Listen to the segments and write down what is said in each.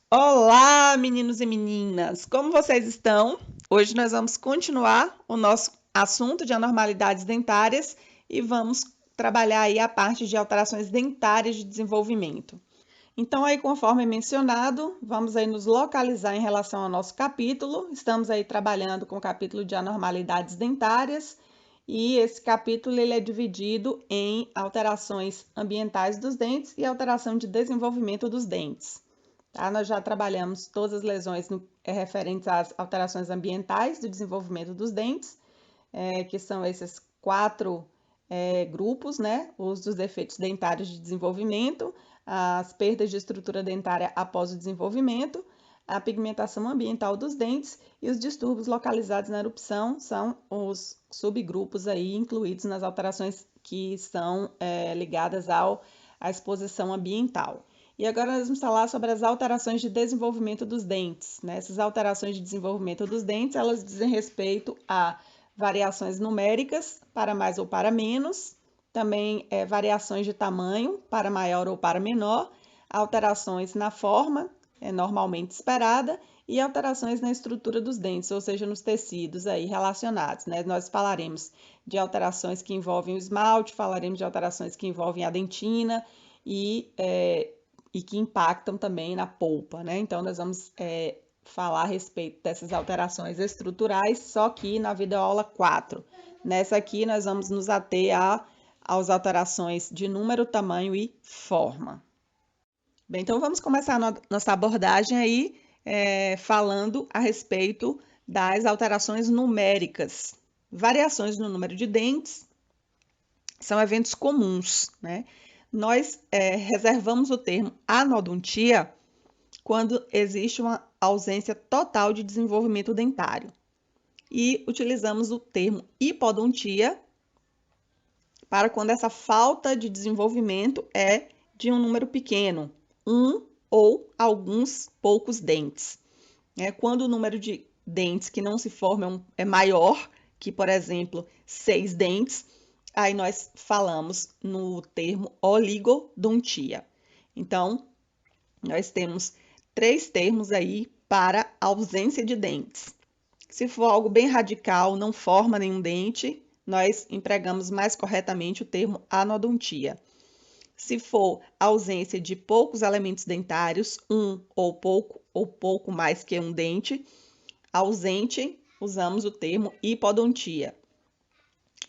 Olá, meninos e meninas! Como vocês estão? Hoje nós vamos continuar o nosso assunto de anormalidades dentárias e vamos trabalhar aí a parte de alterações dentárias de desenvolvimento. Então, aí, conforme mencionado, vamos aí nos localizar em relação ao nosso capítulo. Estamos aí trabalhando com o capítulo de anormalidades dentárias e esse capítulo ele é dividido em alterações ambientais dos dentes e alteração de desenvolvimento dos dentes. Tá? Nós já trabalhamos todas as lesões referentes às alterações ambientais do desenvolvimento dos dentes, que são esses quatro grupos, né? Os dos defeitos dentários de desenvolvimento, as perdas de estrutura dentária após o desenvolvimento, a pigmentação ambiental dos dentes e os distúrbios localizados na erupção são os subgrupos aí incluídos nas alterações que estão ligadas à exposição ambiental. E agora nós vamos falar sobre as alterações de desenvolvimento dos dentes, né? Essas alterações de desenvolvimento dos dentes, elas dizem respeito a variações numéricas para mais ou para menos, também variações de tamanho para maior ou para menor, alterações na forma, normalmente esperada, e alterações na estrutura dos dentes, ou seja, nos tecidos aí relacionados, né? Nós falaremos de alterações que envolvem o esmalte, falaremos de alterações que envolvem a dentina e que impactam também na polpa, né? Então, nós vamos falar a respeito dessas alterações estruturais, só que na videoaula 4. Nessa aqui, nós vamos nos ater às alterações de número, tamanho e forma. Bem, então vamos começar nossa abordagem aí falando a respeito das alterações numéricas. Variações no número de dentes são eventos comuns, né? Nós reservamos o termo anodontia quando existe uma ausência total de desenvolvimento dentário. E utilizamos o termo hipodontia para quando essa falta de desenvolvimento é de um número pequeno, um ou alguns poucos dentes. Quando o número de dentes que não se formam é maior que, por exemplo, 6 dentes, aí nós falamos no termo oligodontia. Então, nós temos 3 termos aí para ausência de dentes. Se for algo bem radical, não forma nenhum dente, nós empregamos mais corretamente o termo anodontia. Se for ausência de poucos elementos dentários, um ou pouco mais que um dente, ausente, usamos o termo hipodontia.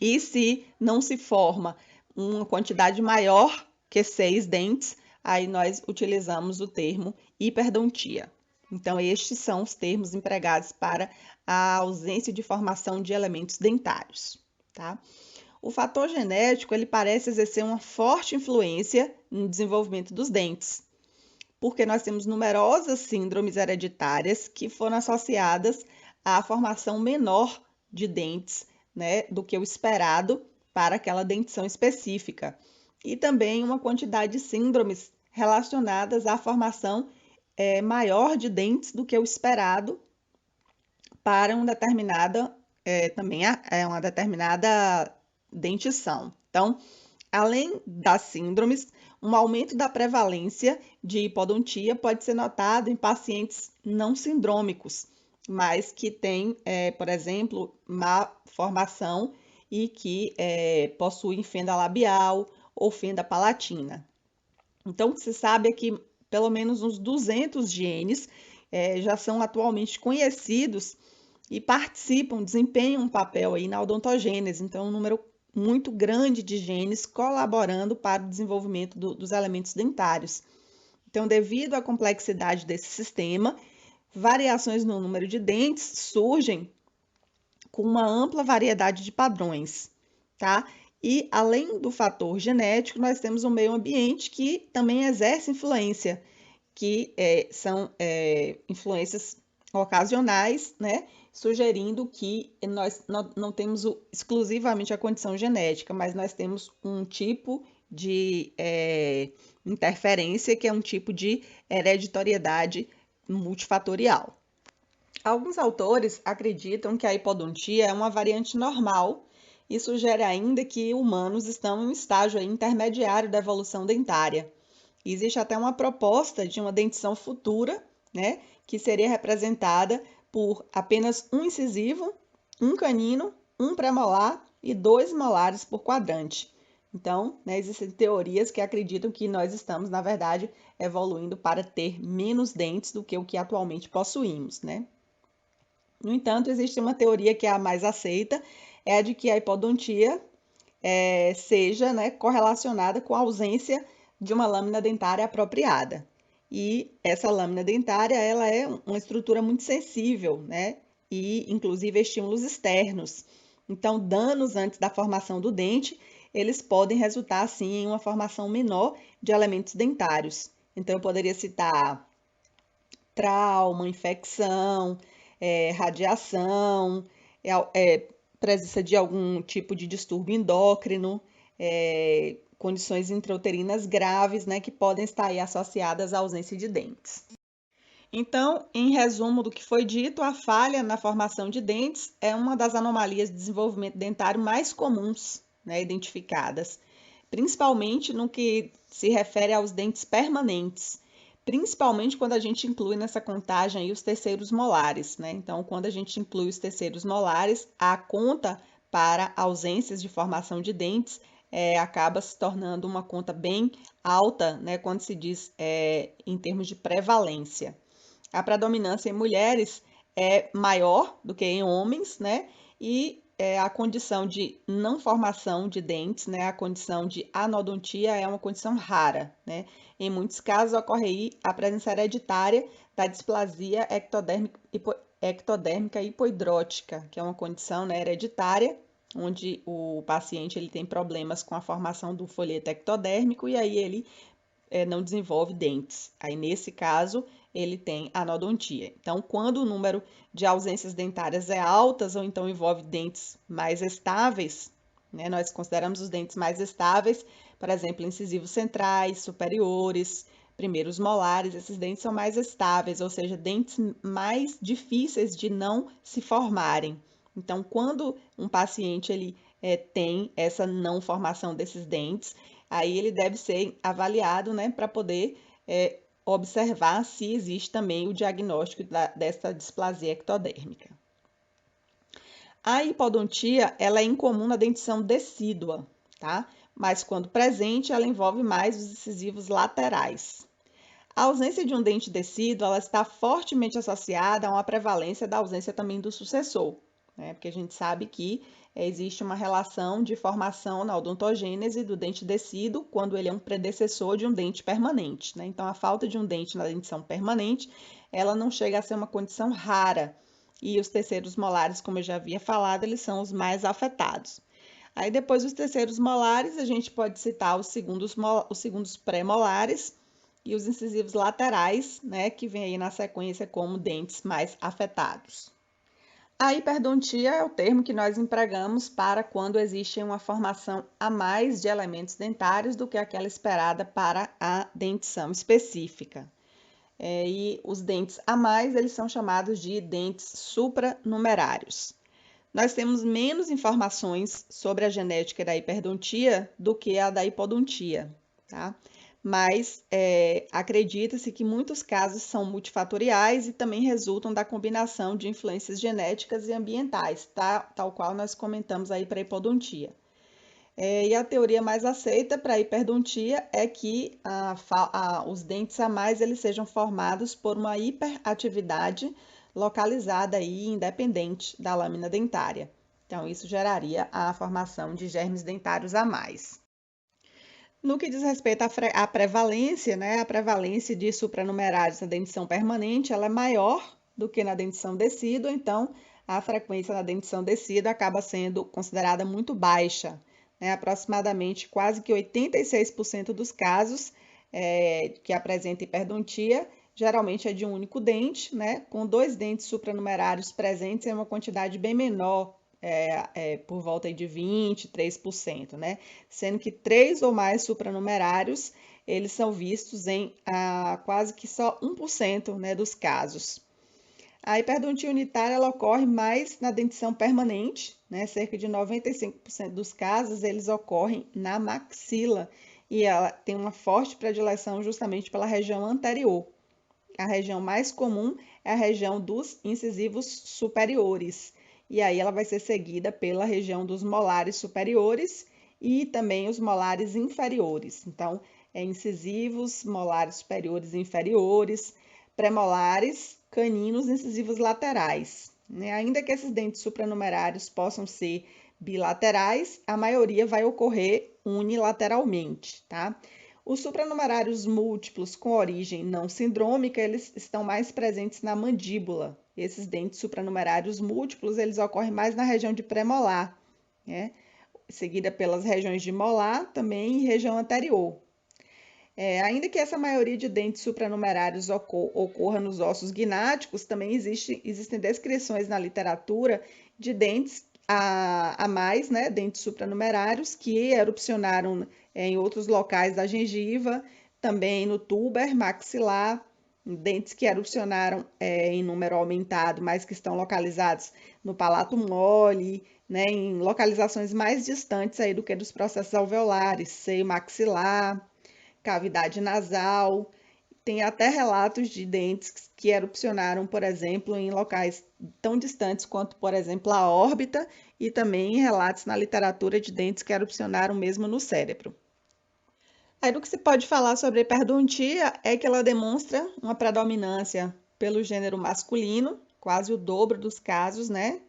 E se não se forma uma quantidade maior que 6 dentes, aí nós utilizamos o termo hiperdontia. Então, estes são os termos empregados para a ausência de formação de elementos dentários, tá? O fator genético, ele parece exercer uma forte influência no desenvolvimento dos dentes, porque nós temos numerosas síndromes hereditárias que foram associadas à formação menor de dentes, né, do que o esperado para aquela dentição específica. E também uma quantidade de síndromes relacionadas à formação maior de dentes do que o esperado para uma determinada, uma determinada dentição. Então, além das síndromes, um aumento da prevalência de hipodontia pode ser notado em pacientes não sindrômicos, mas que têm, por exemplo, má formação e que possuem fenda labial ou fenda palatina. Então, o que se sabe é que pelo menos uns 200 genes já são atualmente conhecidos e desempenham um papel aí na odontogênese. Então, um número muito grande de genes colaborando para o desenvolvimento dos elementos dentários. Então, devido à complexidade desse sistema, variações no número de dentes surgem com uma ampla variedade de padrões, tá? E, além do fator genético, nós temos o meio ambiente que também exerce influência, que são influências ocasionais, né? Sugerindo que nós não temos exclusivamente a condição genética, mas nós temos um tipo de interferência, que é um tipo de hereditoriedade multifatorial. Alguns autores acreditam que a hipodontia é uma variante normal e sugere ainda que humanos estão em um estágio intermediário da evolução dentária. Existe até uma proposta de uma dentição futura né, que seria representada por apenas um incisivo, um canino, um premolar e 2 molares por quadrante. Então, né, existem teorias que acreditam que nós estamos, na verdade, evoluindo para ter menos dentes do que o que atualmente possuímos, né? No entanto, existe uma teoria que é a mais aceita, é a de que a hipodontia seja, né, correlacionada com a ausência de uma lâmina dentária apropriada. E essa lâmina dentária, ela é uma estrutura muito sensível, né? E inclusive estímulos externos. Então, danos antes da formação do dente, eles podem resultar, sim, em uma formação menor de elementos dentários. Então, eu poderia citar trauma, infecção, radiação, presença de algum tipo de distúrbio endócrino, condições intrauterinas graves, né, que podem estar aí associadas à ausência de dentes. Então, em resumo do que foi dito, a falha na formação de dentes é uma das anomalias de desenvolvimento dentário mais comuns, né, identificadas, principalmente no que se refere aos dentes permanentes, principalmente quando a gente inclui nessa contagem aí os terceiros molares, né? Então, quando a gente inclui os terceiros molares, a conta para ausências de formação de dentes acaba se tornando uma conta bem alta, né? Quando se diz em termos de prevalência. A predominância em mulheres é maior do que em homens, né? E a condição de não formação de dentes, né? A condição de anodontia é uma condição rara, né? Em muitos casos ocorre aí a presença hereditária da displasia ectodérmica hipoidrótica, que é uma condição, né, hereditária, onde o paciente ele tem problemas com a formação do folheto ectodérmico e aí ele não desenvolve dentes. Aí, nesse caso, ele tem anodontia. Então, quando o número de ausências dentárias é altas ou então envolve dentes mais estáveis, né, nós consideramos os dentes mais estáveis, por exemplo, incisivos centrais, superiores, primeiros molares, esses dentes são mais estáveis, ou seja, dentes mais difíceis de não se formarem. Então, quando um paciente ele tem essa não formação desses dentes, aí ele deve ser avaliado, né, para poder observar se existe também o diagnóstico dessa displasia ectodérmica. A hipodontia, ela é incomum na dentição decídua, tá? Mas quando presente, ela envolve mais os incisivos laterais. A ausência de um dente decíduo, ela está fortemente associada a uma prevalência da ausência também do sucessor, né? Porque a gente sabe que existe uma relação de formação na odontogênese do dente decíduo quando ele é um predecessor de um dente permanente, né? Então, a falta de um dente na dentição permanente, ela não chega a ser uma condição rara. E os terceiros molares, como eu já havia falado, eles são os mais afetados. Aí, depois dos terceiros molares, a gente pode citar os segundos pré-molares, e os incisivos laterais, né, que vem aí na sequência como dentes mais afetados. A hiperdontia é o termo que nós empregamos para quando existe uma formação a mais de elementos dentários do que aquela esperada para a dentição específica. E os dentes a mais, eles são chamados de dentes supranumerários. Nós temos menos informações sobre a genética da hiperdontia do que a da hipodontia, tá? Mas acredita-se que muitos casos são multifatoriais e também resultam da combinação de influências genéticas e ambientais, tá? Tal qual nós comentamos aí para a hipodontia. E a teoria mais aceita para a hiperdontia é que os dentes a mais eles sejam formados por uma hiperatividade localizada aí independente da lâmina dentária. Então, isso geraria a formação de germes dentários a mais. No que diz respeito à prevalência, né, a prevalência de supranumerários na dentição permanente, ela é maior do que na dentição decídua, então a frequência na dentição decídua acaba sendo considerada muito baixa, né, aproximadamente quase que 86% dos casos que apresentam hiperdontia, geralmente é de um único dente, né, com 2 dentes supranumerários presentes em uma quantidade bem menor, por volta de 23%, né? Sendo que 3 ou mais supranumerários, eles são vistos em quase que só 1%, né, dos casos. A hiperdontia unitária ela ocorre mais na dentição permanente, né? Cerca de 95% dos casos eles ocorrem na maxila e ela tem uma forte predileção justamente pela região anterior. a região mais comum é a região dos incisivos superiores. E aí ela vai ser seguida pela região dos molares superiores e também os molares inferiores. Então, incisivos, molares superiores e inferiores, premolares, caninos, incisivos laterais. Ainda que esses dentes supranumerários possam ser bilaterais, a maioria vai ocorrer unilateralmente, tá? Os supranumerários múltiplos com origem não sindrômica, eles estão mais presentes na mandíbula. Esses dentes supranumerários múltiplos, eles ocorrem mais na região de premolar, né? Seguida pelas regiões de molar também e região anterior. Ainda que essa maioria de dentes supranumerários ocorra nos ossos gnáticos, também existem descrições na literatura de dentes a mais, né, dentes supranumerários que erupcionaram em outros locais da gengiva, também no túber maxilar, dentes que erupcionaram em número aumentado, mas que estão localizados no palato mole, né, em localizações mais distantes aí do que dos processos alveolares, seio maxilar, cavidade nasal. Tem até relatos de dentes que erupcionaram, por exemplo, em locais tão distantes quanto, por exemplo, a órbita, e também relatos na literatura de dentes que erupcionaram mesmo no cérebro. Aí, do que se pode falar sobre a hiperodontia é que ela demonstra uma predominância pelo gênero masculino, quase o dobro dos casos, né?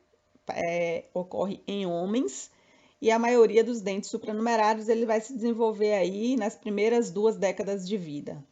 Ocorre em homens, e a maioria dos dentes supranumerários ele vai se desenvolver aí nas primeiras 2 décadas de vida.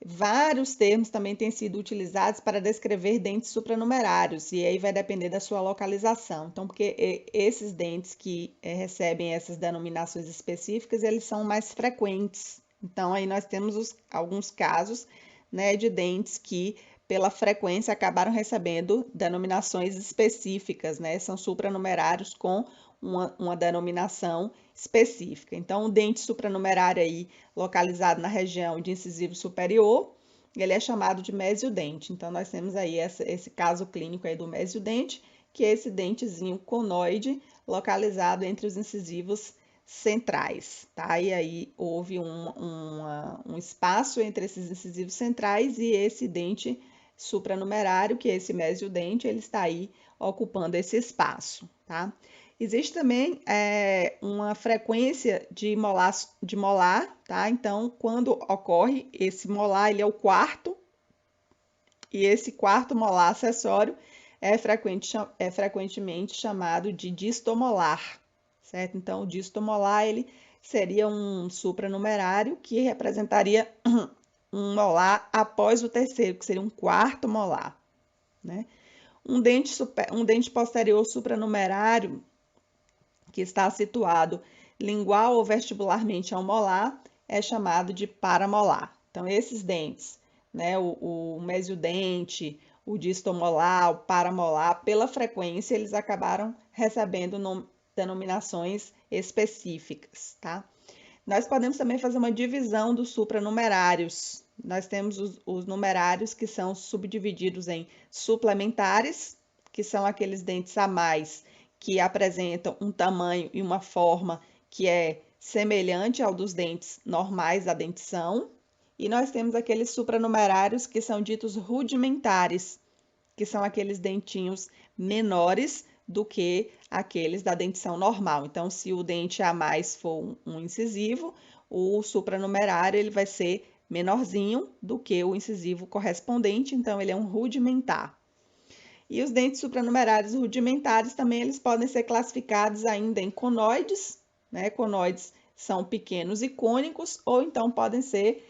Vários termos também têm sido utilizados para descrever dentes supranumerários, e aí vai depender da sua localização. Então, porque esses dentes que recebem essas denominações específicas, eles são mais frequentes. Então, aí nós temos alguns casos, né, de dentes que, pela frequência, acabaram recebendo denominações específicas, né? São supranumerários com uma denominação específica. Então, o dente supranumerário aí, localizado na região de incisivo superior, ele é chamado de mesiodente. Então, nós temos aí esse caso clínico aí do mesiodente, que é esse dentezinho conoide localizado entre os incisivos centrais, tá? E aí houve um espaço entre esses incisivos centrais e esse dente supranumerário, que é esse mesiodente, ele está aí ocupando esse espaço, tá? Existe também uma frequência de molar, tá? Então, quando ocorre esse molar, ele é o quarto, e esse quarto molar acessório é frequentemente chamado de distomolar, certo? Então, o distomolar, ele seria um supranumerário que representaria um molar após o terceiro, que seria um quarto molar, né? Um dente posterior supranumerário que está situado lingual ou vestibularmente ao molar, é chamado de paramolar. Então, esses dentes, né, o mesiodente, o distomolar, o paramolar, pela frequência, eles acabaram recebendo denominações específicas, tá? Nós podemos também fazer uma divisão dos supranumerários. Nós temos os numerários que são subdivididos em suplementares, que são aqueles dentes a mais que apresentam um tamanho e uma forma que é semelhante ao dos dentes normais da dentição. E nós temos aqueles supranumerários que são ditos rudimentares, que são aqueles dentinhos menores do que aqueles da dentição normal. Então, se o dente a mais for um incisivo, o supranumerário ele vai ser menorzinho do que o incisivo correspondente, então ele é um rudimentar. E os dentes supranumerários rudimentares também eles podem ser classificados ainda em conoides, né? Conoides são pequenos e cônicos, ou então podem ser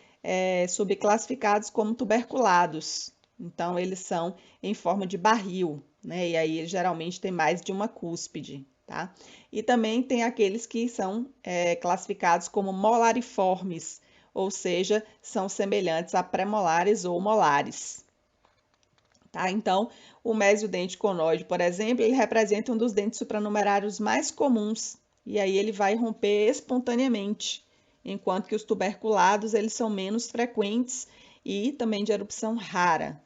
subclassificados como tuberculados. Então, eles são em forma de barril, né? E aí, geralmente, tem mais de uma cúspide, tá? E também tem aqueles que são classificados como molariformes, ou seja, são semelhantes a premolares ou molares. Tá? Então, o mesiodente conoide, por exemplo, ele representa um dos dentes supranumerários mais comuns, e aí ele vai romper espontaneamente, enquanto que os tuberculados, eles são menos frequentes e também de erupção rara.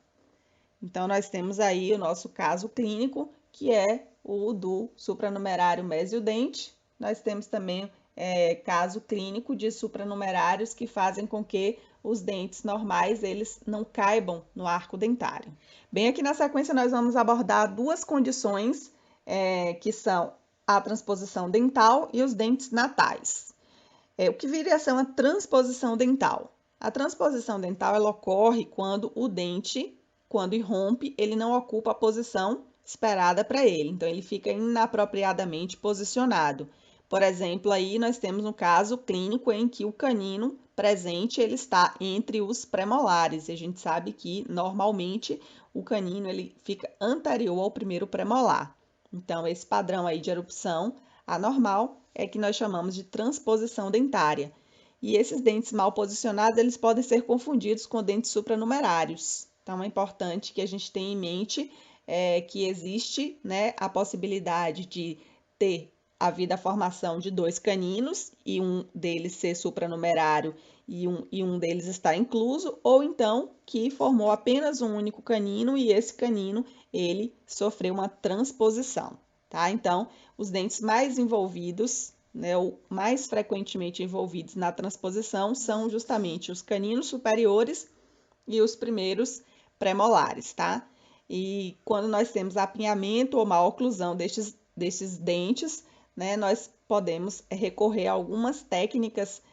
Então, nós temos aí o nosso caso clínico, que é o do supranumerário mesiodente. Nós temos também caso clínico de supranumerários que fazem com que os dentes normais eles não caibam no arco dentário. Bem, aqui na sequência nós vamos abordar duas condições que são a transposição dental e os dentes natais. O que viria a ser uma transposição dental? A transposição dental ela ocorre quando o dente, quando irrompe, ele não ocupa a posição esperada para ele. Então, ele fica inapropriadamente posicionado. Por exemplo, aí nós temos um caso clínico em que o canino presente ele está entre os premolares. E a gente sabe que, normalmente, o canino ele fica anterior ao primeiro premolar. Então, esse padrão aí de erupção anormal é que nós chamamos de transposição dentária. E esses dentes mal posicionados, eles podem ser confundidos com dentes supranumerários. Então, é importante que a gente tenha em mente que existe, né, a possibilidade de ter havido a formação de dois caninos e um deles ser supranumerário e um deles estar incluso, ou então que formou apenas um único canino e esse canino ele sofreu uma transposição, tá? Então, os dentes mais envolvidos, né, ou mais frequentemente envolvidos na transposição são justamente os caninos superiores e os primeiros premolares, tá? E quando nós temos apinhamento ou má oclusão destes dentes, né, nós podemos recorrer a algumas técnicas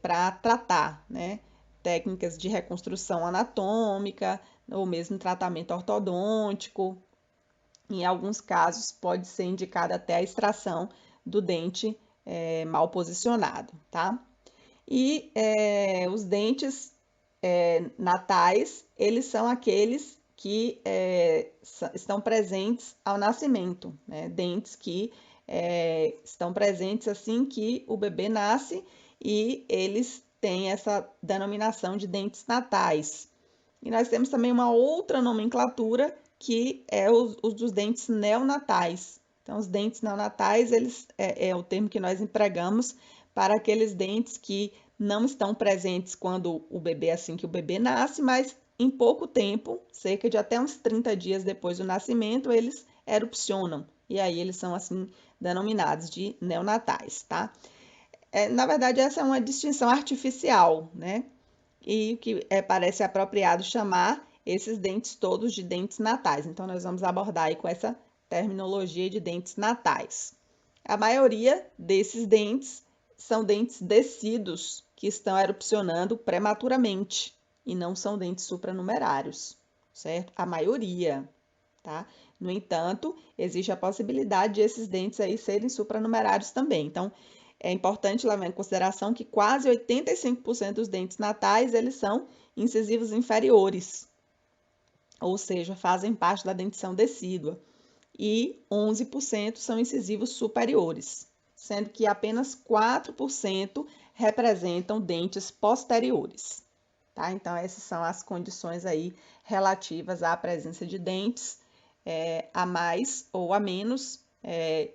para tratar, né? Técnicas de reconstrução anatômica, ou mesmo tratamento ortodôntico. Em alguns casos, pode ser indicada até a extração do dente mal posicionado, tá? E os dentes natais, eles são aqueles que estão presentes ao nascimento, né? Dentes que estão presentes assim que o bebê nasce e eles têm essa denominação de dentes natais. E nós temos também uma outra nomenclatura que é os dos dentes neonatais. Então, os dentes neonatais, eles é o termo que nós empregamos para aqueles dentes que não estão presentes quando o bebê, assim que o bebê nasce, mas em pouco tempo, cerca de até uns 30 dias depois do nascimento, eles erupcionam. E aí eles são assim denominados de neonatais, tá? Na verdade, essa é uma distinção artificial, né? E o que parece apropriado chamar esses dentes todos de dentes natais. Então, nós vamos abordar aí com essa terminologia de dentes natais. A maioria desses dentes são dentes descidos que estão erupcionando prematuramente e não são dentes supranumerários, certo? A maioria, tá? No entanto, existe a possibilidade de esses dentes aí serem supranumerários também. Então, é importante levar em consideração que quase 85% dos dentes natais, eles são incisivos inferiores, ou seja, fazem parte da dentição decídua, e 11% são incisivos superiores, sendo que apenas 4% representam dentes posteriores, tá? Então, essas são as condições aí relativas à presença de dentes a mais ou a menos,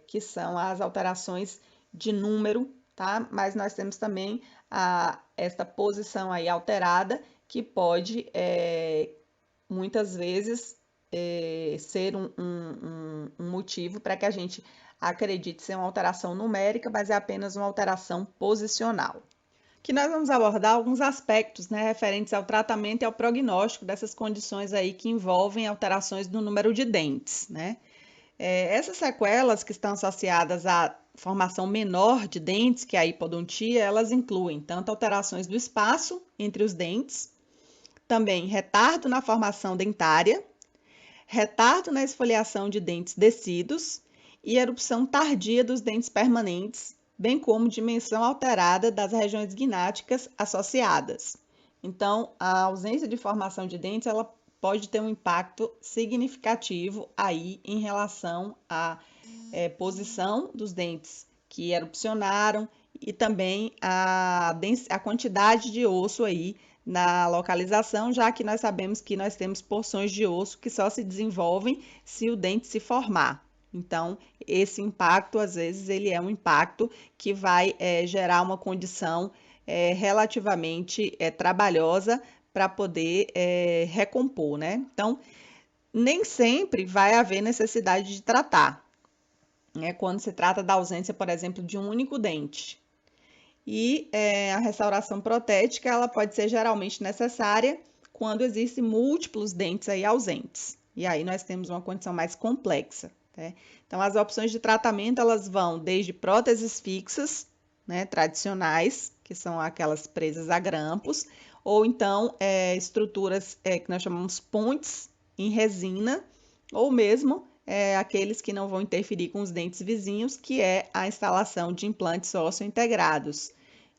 que são as alterações de número, tá? Mas nós temos também esta posição aí alterada, que pode, muitas vezes, ser um motivo para que a gente acredite ser uma alteração numérica, mas é apenas uma alteração posicional. Que nós vamos abordar alguns aspectos, né, referentes ao tratamento e ao prognóstico dessas condições aí que envolvem alterações no número de dentes, né? Essas sequelas que estão associadas à formação menor de dentes, que é a hipodontia, elas incluem tanto alterações do espaço entre os dentes, também retardo na formação dentária, retardo na esfoliação de dentes descidos e erupção tardia dos dentes permanentes, bem como dimensão alterada das regiões gnáticas associadas. Então, a ausência de formação de dentes, ela pode ter um impacto significativo aí em relação à posição dos dentes que erupcionaram e também a quantidade de osso aí na localização, já que nós sabemos que nós temos porções de osso que só se desenvolvem se o dente se formar. Então, esse impacto, às vezes, ele é um impacto que vai gerar uma condição relativamente trabalhosa para poder recompor, né? Então, nem sempre vai haver necessidade de tratar, né? Quando se trata da ausência, por exemplo, de um único dente. E a restauração protética ela pode ser geralmente necessária quando existem múltiplos dentes aí ausentes. E aí nós temos uma condição mais complexa. Né? Então, as opções de tratamento elas vão desde próteses fixas, né, tradicionais, que são aquelas presas a grampos, ou então estruturas que nós chamamos pontes em resina, ou mesmo aqueles que não vão interferir com os dentes vizinhos, que é a instalação de implantes ósseo-integrados,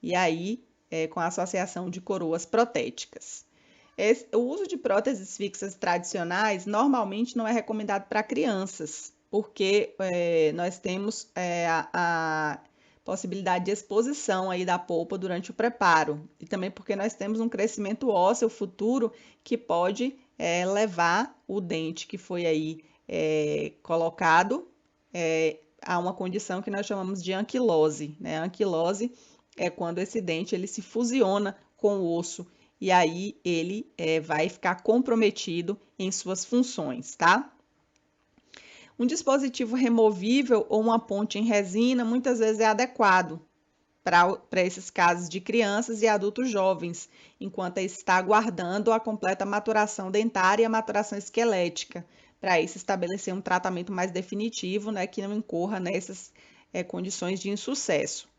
e aí com a associação de coroas protéticas. O uso de próteses fixas tradicionais normalmente não é recomendado para crianças, porque nós temos a possibilidade de exposição aí da polpa durante o preparo, e também porque nós temos um crescimento ósseo futuro que pode levar o dente que foi aí colocado a uma condição que nós chamamos de anquilose. Né? A anquilose é quando esse dente ele se fusiona com o osso e aí ele vai ficar comprometido em suas funções, tá? Um dispositivo removível ou uma ponte em resina muitas vezes é adequado para esses casos de crianças e adultos jovens, enquanto está aguardando a completa maturação dentária e a maturação esquelética, para isso estabelecer um tratamento mais definitivo, né, que não incorra nessas condições de insucesso.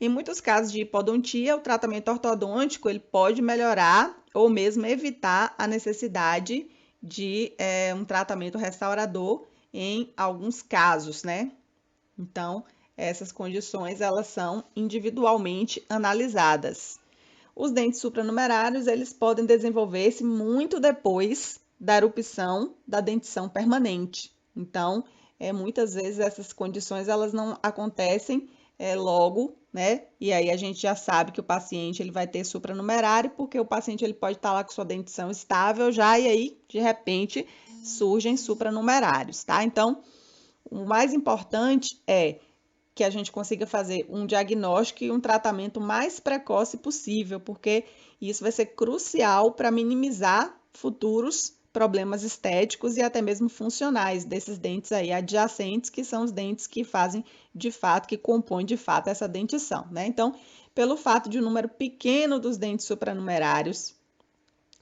Em muitos casos de hipodontia, o tratamento ortodôntico ele pode melhorar ou mesmo evitar a necessidade de um tratamento restaurador em alguns casos, né? Então, essas condições elas são individualmente analisadas. Os dentes supranumerários eles podem desenvolver-se muito depois da erupção da dentição permanente. Então, muitas vezes essas condições elas não acontecem logo, né? E aí a gente já sabe que o paciente ele vai ter supranumerário, porque o paciente ele pode estar lá com sua dentição estável já, e aí, de repente, surgem supranumerários, tá? Então, o mais importante é que a gente consiga fazer um diagnóstico e um tratamento mais precoce possível, porque isso vai ser crucial para minimizar futuros problemas estéticos e até mesmo funcionais desses dentes aí adjacentes, que são os dentes que fazem de fato, que compõem de fato essa dentição, né? Então, pelo fato de um número pequeno dos dentes supranumerários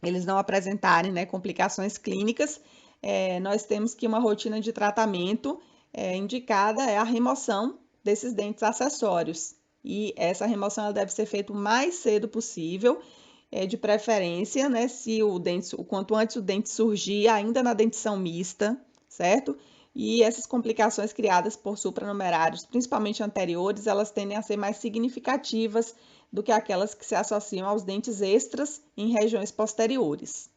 eles não apresentarem, né, complicações clínicas, nós temos que uma rotina de tratamento indicada é a remoção desses dentes acessórios. E essa remoção ela deve ser feita o mais cedo possível, de preferência, né, se o quanto antes o dente surgir, ainda na dentição mista, certo? E essas complicações criadas por supranumerários, principalmente anteriores, elas tendem a ser mais significativas do que aquelas que se associam aos dentes extras em regiões posteriores.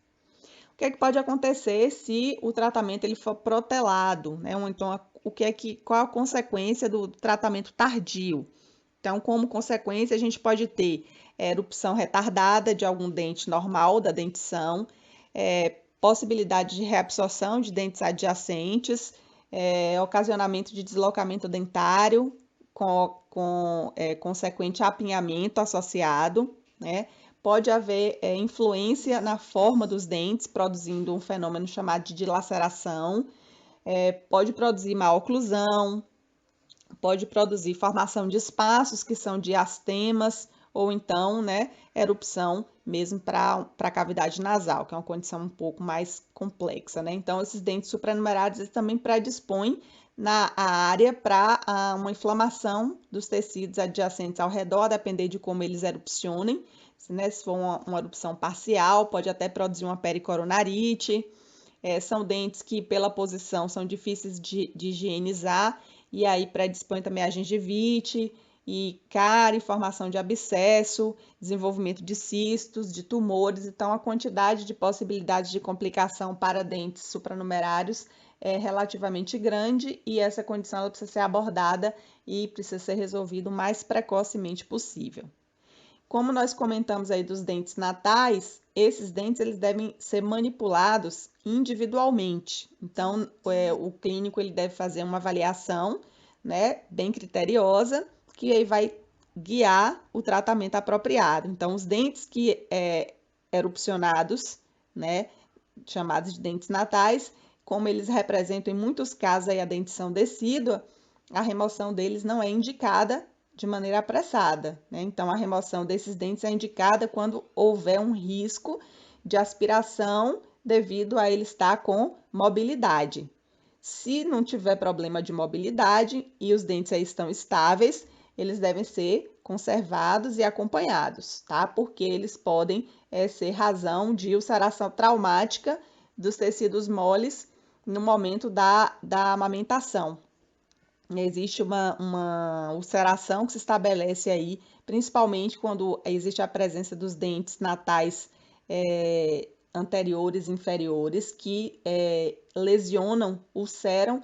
O que é que pode acontecer se o tratamento ele for protelado, né? Então, qual a consequência do tratamento tardio? Então, como consequência, a gente pode ter erupção retardada de algum dente normal da dentição, possibilidade de reabsorção de dentes adjacentes, ocasionamento de deslocamento dentário, com consequente apinhamento associado, né? Pode haver influência na forma dos dentes, produzindo um fenômeno chamado de dilaceração, pode produzir má oclusão, pode produzir formação de espaços que são diastemas, ou então, né, erupção mesmo para a cavidade nasal, que é uma condição um pouco mais complexa, né? Então, esses dentes supranumerários eles também predispõem na área para uma inflamação dos tecidos adjacentes ao redor, a depender de como eles erupcionem, né? Se for uma erupção parcial, pode até produzir uma pericoronarite. São dentes que, pela posição, são difíceis de higienizar, e aí predispõe também a gengivite, e cárie, formação de abscesso, desenvolvimento de cistos, de tumores. Então, a quantidade de possibilidades de complicação para dentes supranumerários é relativamente grande, e essa condição ela precisa ser abordada e precisa ser resolvida o mais precocemente possível. Como nós comentamos aí dos dentes natais, esses dentes eles devem ser manipulados individualmente. Então, o clínico ele deve fazer uma avaliação, né, bem criteriosa, que aí vai guiar o tratamento apropriado. Então, os dentes que erupcionados, né, chamados de dentes natais, como eles representam em muitos casos aí a dentição decídua, a remoção deles não é indicada de maneira apressada, né? Então, a remoção desses dentes é indicada quando houver um risco de aspiração devido a ele estar com mobilidade. Se não tiver problema de mobilidade e os dentes aí estão estáveis, eles devem ser conservados e acompanhados, tá? Porque eles podem ser razão de ulceração traumática dos tecidos moles no momento da amamentação. Existe uma ulceração que se estabelece aí, principalmente quando existe a presença dos dentes natais anteriores e inferiores, que lesionam, ulceram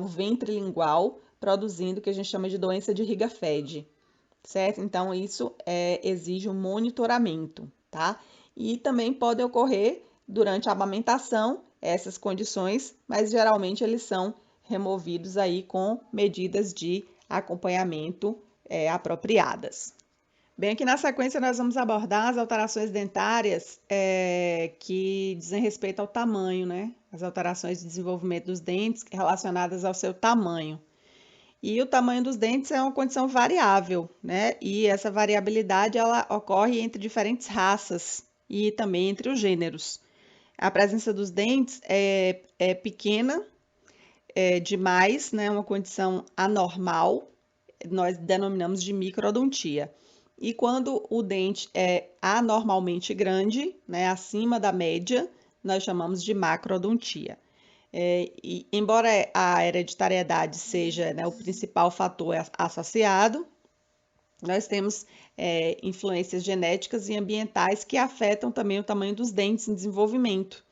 o ventre lingual, produzindo o que a gente chama de doença de Riga-Fede, certo? Então, isso exige um monitoramento, tá? E também pode ocorrer durante a amamentação essas condições, mas geralmente eles são removidos aí com medidas de acompanhamento apropriadas. Bem, aqui na sequência nós vamos abordar as alterações dentárias que dizem respeito ao tamanho, né? As alterações de desenvolvimento dos dentes relacionadas ao seu tamanho. E o tamanho dos dentes é uma condição variável, né? E essa variabilidade ela ocorre entre diferentes raças e também entre os gêneros. A presença dos dentes é pequena demais, né? Uma condição anormal, nós denominamos de microdontia. E quando o dente é anormalmente grande, né, acima da média, nós chamamos de macrodontia. E embora a hereditariedade seja, né, o principal fator associado, nós temos influências genéticas e ambientais que afetam também o tamanho dos dentes em desenvolvimento.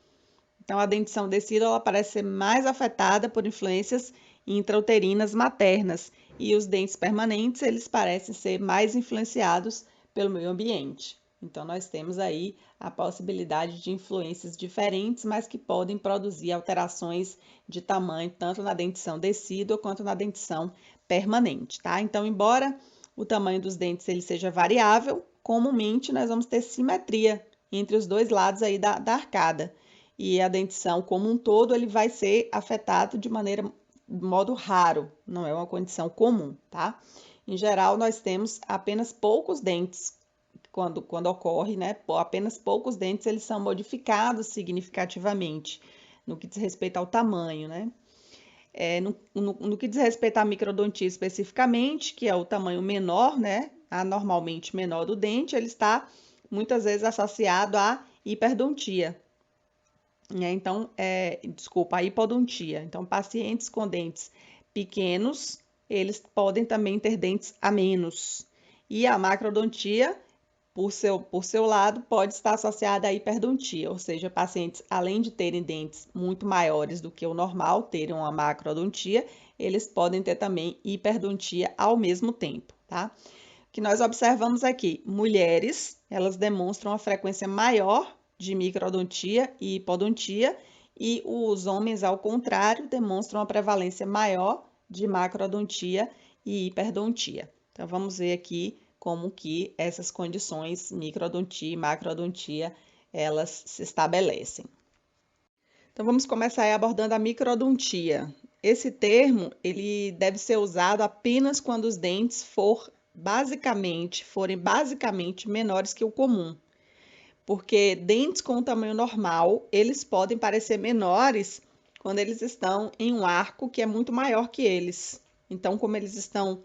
Então, a dentição decídua parece ser mais afetada por influências intrauterinas maternas e os dentes permanentes, eles parecem ser mais influenciados pelo meio ambiente. Então, nós temos aí a possibilidade de influências diferentes, mas que podem produzir alterações de tamanho, tanto na dentição decídua quanto na dentição permanente, tá? Então, embora o tamanho dos dentes ele seja variável, comumente nós vamos ter simetria entre os dois lados aí da arcada. E a dentição como um todo, ele vai ser afetado de modo raro, não é uma condição comum, tá? Em geral, nós temos apenas poucos dentes quando ocorre, né? Apenas poucos dentes, eles são modificados significativamente no que diz respeito ao tamanho, né? No que diz respeito à microdontia especificamente, que é o tamanho menor, né? Anormalmente menor do dente, ele está muitas vezes associado à hiperdontia. Então, a hipodontia. Então, pacientes com dentes pequenos, eles podem também ter dentes a menos. E a macrodontia, por seu lado, pode estar associada à hiperdontia, ou seja, pacientes, além de terem dentes muito maiores do que o normal, terem uma macrodontia, eles podem ter também hiperdontia ao mesmo tempo, tá? O que nós observamos aqui, mulheres, elas demonstram uma frequência maior de microdontia e hipodontia, e os homens, ao contrário, demonstram uma prevalência maior de macrodontia e hiperdontia. Então, vamos ver aqui como que essas condições, microdontia e macrodontia, elas se estabelecem. Então, vamos começar aí abordando a microdontia. Esse termo, ele deve ser usado apenas quando os dentes forem basicamente menores que o comum. Porque dentes com tamanho normal, eles podem parecer menores quando eles estão em um arco que é muito maior que eles. Então, como eles estão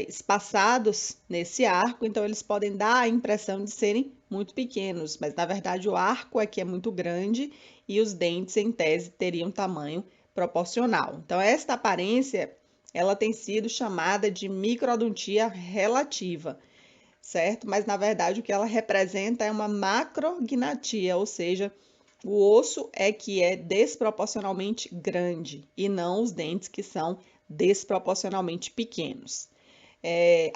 espaçados nesse arco, então eles podem dar a impressão de serem muito pequenos, mas na verdade o arco aqui é muito grande e os dentes, em tese, teriam tamanho proporcional. Então, esta aparência, ela tem sido chamada de microdontia relativa, certo? Mas, na verdade, o que ela representa é uma macrognatia, ou seja, o osso é que é desproporcionalmente grande e não os dentes que são desproporcionalmente pequenos.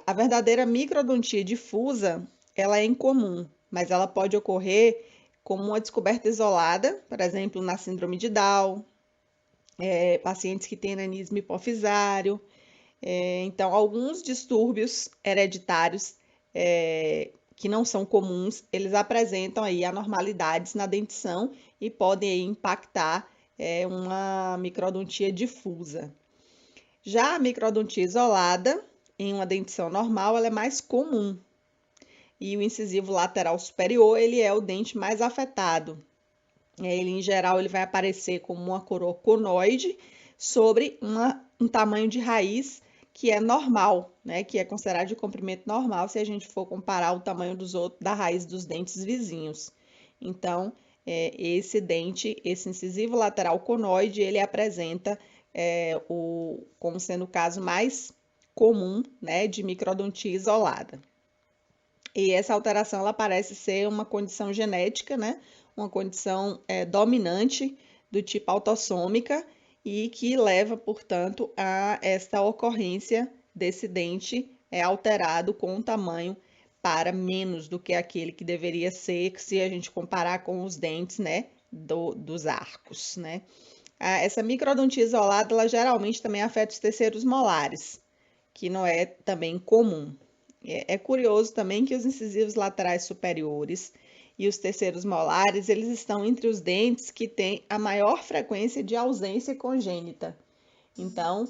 A verdadeira microdontia difusa, ela é incomum, mas ela pode ocorrer como uma descoberta isolada, por exemplo, na síndrome de Down, pacientes que têm nanismo hipofisário. Então, alguns distúrbios hereditários que não são comuns, eles apresentam aí anormalidades na dentição e podem aí impactar uma microdontia difusa. Já a microdontia isolada, em uma dentição normal, ela é mais comum. E o incisivo lateral superior, ele é o dente mais afetado. Ele, em geral, ele vai aparecer como uma coroa conoide sobre um tamanho de raiz que é normal, né? Que é considerado de comprimento normal se a gente for comparar o tamanho da raiz dos dentes vizinhos. Então, esse dente, esse incisivo lateral conoide, ele apresenta como sendo o caso mais comum, né, de microdontia isolada. E essa alteração ela parece ser uma condição genética, né? Uma condição dominante do tipo autossômica e que leva, portanto, a esta ocorrência desse dente alterado com um tamanho para menos do que aquele que deveria ser se a gente comparar com os dentes, né, dos arcos, né? Essa microdontia isolada, ela geralmente também afeta os terceiros molares, que não é também comum. É curioso também que os incisivos laterais superiores e os terceiros molares, eles estão entre os dentes que têm a maior frequência de ausência congênita. Então,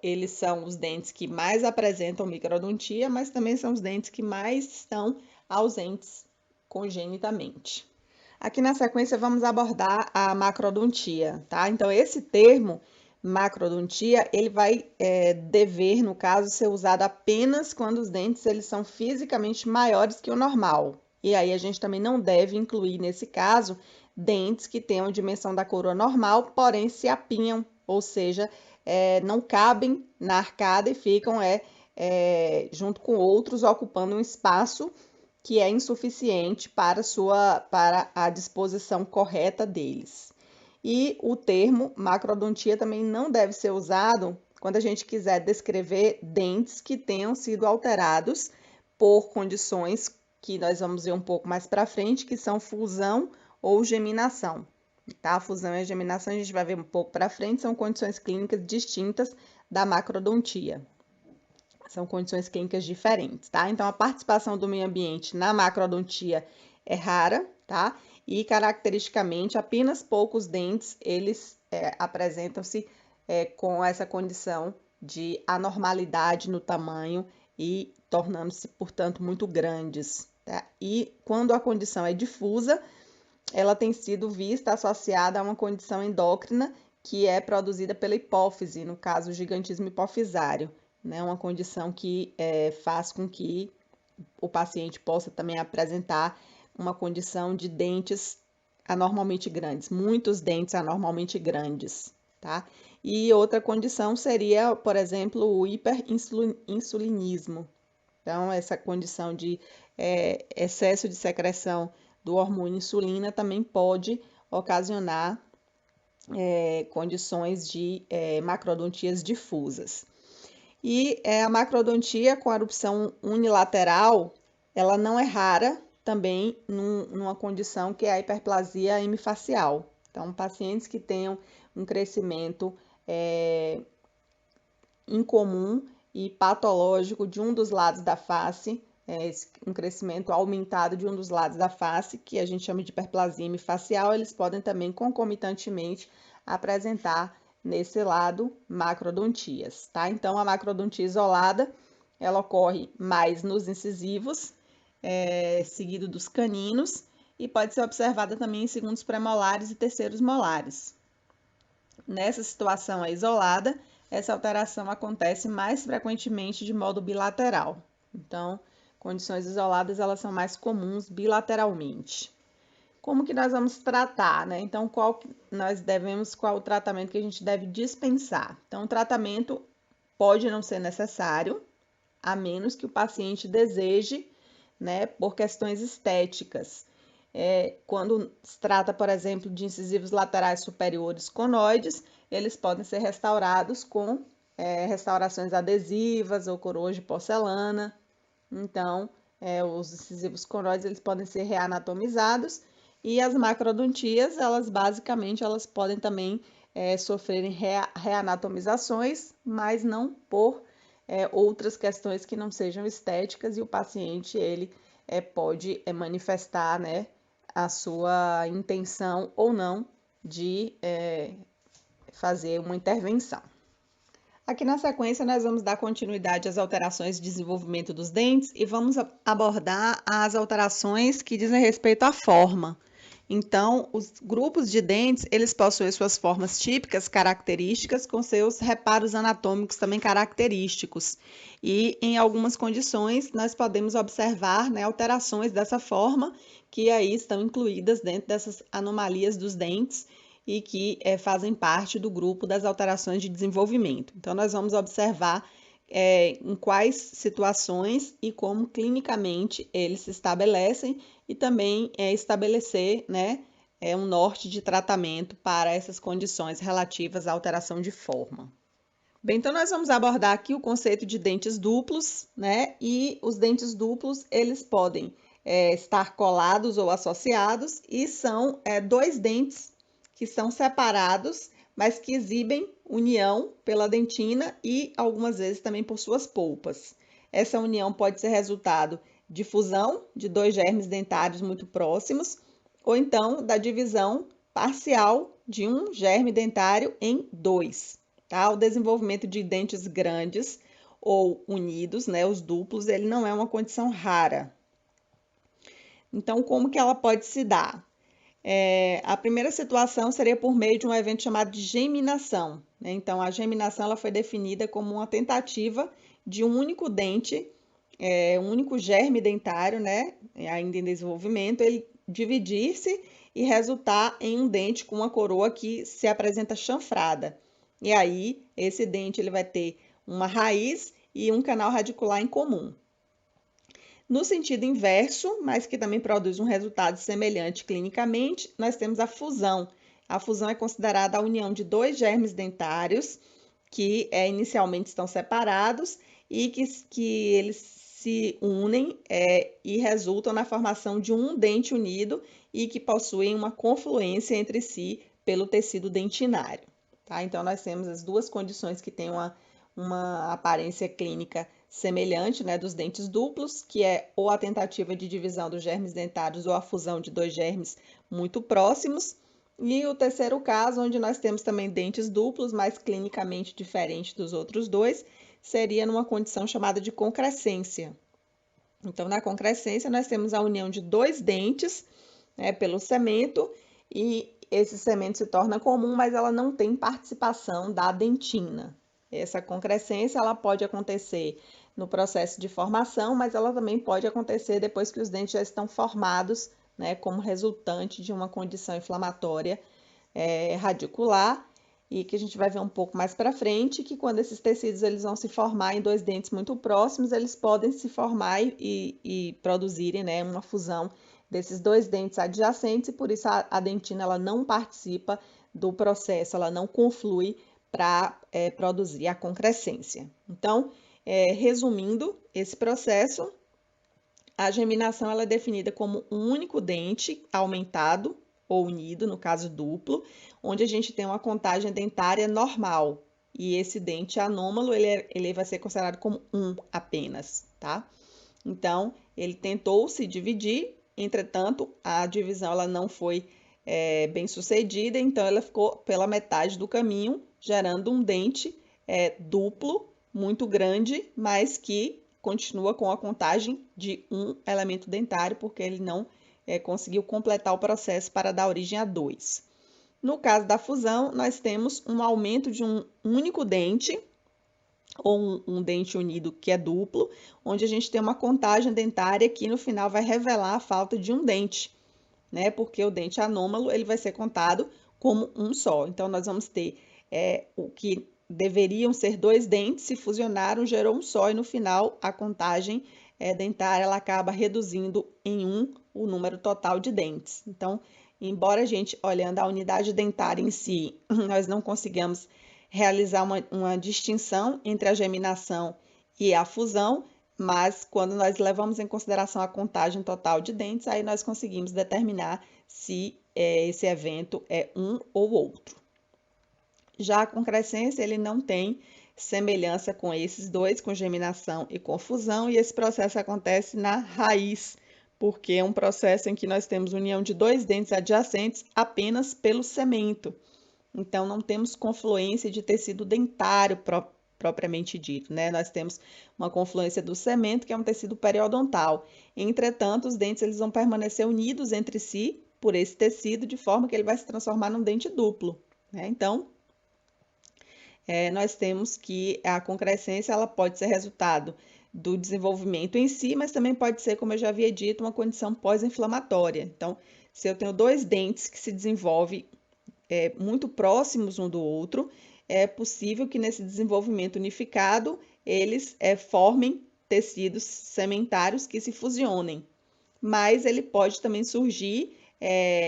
eles são os dentes que mais apresentam microdontia, mas também são os dentes que mais estão ausentes congenitamente. Aqui na sequência vamos abordar a macrodontia, tá? Então, esse termo macrodontia, ele vai dever, no caso, ser usado apenas quando os dentes eles são fisicamente maiores que o normal. E aí a gente também não deve incluir, nesse caso, dentes que tenham dimensão da coroa normal, porém se apinham, ou seja, não cabem na arcada e ficam junto com outros ocupando um espaço que é insuficiente para a disposição correta deles. E o termo macrodontia também não deve ser usado quando a gente quiser descrever dentes que tenham sido alterados por condições que nós vamos ver um pouco mais para frente, que são fusão ou geminação. Tá? A fusão e a geminação a gente vai ver um pouco para frente, são condições clínicas distintas da macrodontia. São condições clínicas diferentes, tá? Então, a participação do meio ambiente na macrodontia é rara, tá? E, caracteristicamente, apenas poucos dentes, eles apresentam-se com essa condição de anormalidade no tamanho e tornando-se, portanto, muito grandes, tá? E, quando a condição é difusa, ela tem sido vista associada a uma condição endócrina que é produzida pela hipófise, no caso, o gigantismo hipofisário, né? Uma condição que faz com que o paciente possa também apresentar uma condição de dentes anormalmente grandes, muitos dentes anormalmente grandes, tá? E outra condição seria, por exemplo, o hiperinsulinismo. Então, essa condição de excesso de secreção do hormônio insulina também pode ocasionar condições de macrodontias difusas. E a macrodontia com erupção unilateral, ela não é rara também numa condição que é a hiperplasia hemifacial. Então, pacientes que tenham um crescimento incomum e patológico de um dos lados da face, um crescimento aumentado de um dos lados da face, que a gente chama de hiperplasia hemifacial, eles podem também concomitantemente apresentar nesse lado macrodontias, tá? Então, a macrodontia isolada, ela ocorre mais nos incisivos, seguido dos caninos, e pode ser observada também em segundos pré-molares e terceiros molares. Nessa situação isolada, essa alteração acontece mais frequentemente de modo bilateral. Então, condições isoladas, elas são mais comuns bilateralmente. Como que nós vamos tratar, né? Então, qual o tratamento que a gente deve dispensar? Então, o tratamento pode não ser necessário, a menos que o paciente deseje, né, por questões estéticas. Quando se trata, por exemplo, de incisivos laterais superiores conoides, eles podem ser restaurados com restaurações adesivas ou coroas de porcelana. Então, os incisivos conoides, eles podem ser reanatomizados e as macrodontias, elas basicamente, elas podem também sofrerem reanatomizações, mas não por outras questões que não sejam estéticas e o paciente, ele pode manifestar, né, a sua intenção ou não de fazer uma intervenção. Aqui na sequência, nós vamos dar continuidade às alterações de desenvolvimento dos dentes e vamos abordar as alterações que dizem respeito à forma. Então, os grupos de dentes, eles possuem suas formas típicas, características, com seus reparos anatômicos também característicos. E, em algumas condições, nós podemos observar, né, alterações dessa forma, que aí estão incluídas dentro dessas anomalias dos dentes, e que fazem parte do grupo das alterações de desenvolvimento. Então, nós vamos observar em quais situações e como clinicamente eles se estabelecem e também estabelecer, né, um norte de tratamento para essas condições relativas à alteração de forma. Bem, então nós vamos abordar aqui o conceito de dentes duplos, né? E os dentes duplos, eles podem estar colados ou associados e são dois dentes que são separados, mas que exibem união pela dentina e algumas vezes também por suas polpas. Essa união pode ser resultado de fusão de dois germes dentários muito próximos, ou então da divisão parcial de um germe dentário em dois. Tá? O desenvolvimento de dentes grandes ou unidos, né, os duplos, ele não é uma condição rara. Então, como que ela pode se dar? A primeira situação seria por meio de um evento chamado de geminação, né? Então, a geminação ela foi definida como uma tentativa de um único dente, um único germe dentário, né, ainda em desenvolvimento, ele dividir-se e resultar em um dente com uma coroa que se apresenta chanfrada. E aí, esse dente ele vai ter uma raiz e um canal radicular em comum. No sentido inverso, mas que também produz um resultado semelhante clinicamente, nós temos a fusão. A fusão é considerada a união de dois germes dentários que inicialmente estão separados e que eles se unem e resultam na formação de um dente unido e que possuem uma confluência entre si pelo tecido dentinário. Tá? Então, nós temos as duas condições que têm uma aparência clínica semelhante, né, dos dentes duplos, que é ou a tentativa de divisão dos germes dentários ou a fusão de dois germes muito próximos. E o terceiro caso, onde nós temos também dentes duplos, mas clinicamente diferente dos outros dois, seria numa condição chamada de concrescência. Então, na concrescência, nós temos a união de dois dentes, né, pelo cemento, e esse cemento se torna comum, mas ela não tem participação da dentina. Essa concrescência ela pode acontecer no processo de formação, mas ela também pode acontecer depois que os dentes já estão formados, né, como resultante de uma condição inflamatória radicular, e que a gente vai ver um pouco mais para frente, que quando esses tecidos eles vão se formar em dois dentes muito próximos, eles podem se formar e produzirem, né, uma fusão desses dois dentes adjacentes, e por isso a dentina ela não participa do processo, ela não conflui para produzir a concrescência. Então, resumindo esse processo, a geminação ela é definida como um único dente aumentado ou unido, no caso duplo, onde a gente tem uma contagem dentária normal. E esse dente anômalo, ele vai ser considerado como um apenas, tá? Então, ele tentou se dividir, entretanto, a divisão ela não foi bem sucedida, então ela ficou pela metade do caminho, gerando um dente duplo, muito grande, mas que continua com a contagem de um elemento dentário, porque ele não conseguiu completar o processo para dar origem a dois. No caso da fusão, nós temos um aumento de um único dente, ou um dente unido que é duplo, onde a gente tem uma contagem dentária que no final vai revelar a falta de um dente, né? Porque o dente anômalo ele vai ser contado como um só. Então, nós vamos ter o que deveriam ser dois dentes, se fusionaram, gerou um só, e no final a contagem dentária ela acaba reduzindo em um o número total de dentes. Então, embora a gente, olhando a unidade dentária em si, nós não consigamos realizar uma distinção entre a geminação e a fusão, mas quando nós levamos em consideração a contagem total de dentes, aí nós conseguimos determinar se esse evento é um ou outro. Já a concrescência, ele não tem semelhança com esses dois, com geminação e com fusão, e esse processo acontece na raiz, porque é um processo em que nós temos união de dois dentes adjacentes apenas pelo cemento. Então, não temos confluência de tecido dentário propriamente dito, né? Nós temos uma confluência do cemento, que é um tecido periodontal. Entretanto, os dentes eles vão permanecer unidos entre si por esse tecido, de forma que ele vai se transformar num dente duplo, né? Então, nós temos que a concrescência ela pode ser resultado do desenvolvimento em si, mas também pode ser, como eu já havia dito, uma condição pós-inflamatória. Então, se eu tenho dois dentes que se desenvolvem muito próximos um do outro, é possível que nesse desenvolvimento unificado eles formem tecidos cementários que se fusionem. Mas ele pode também surgir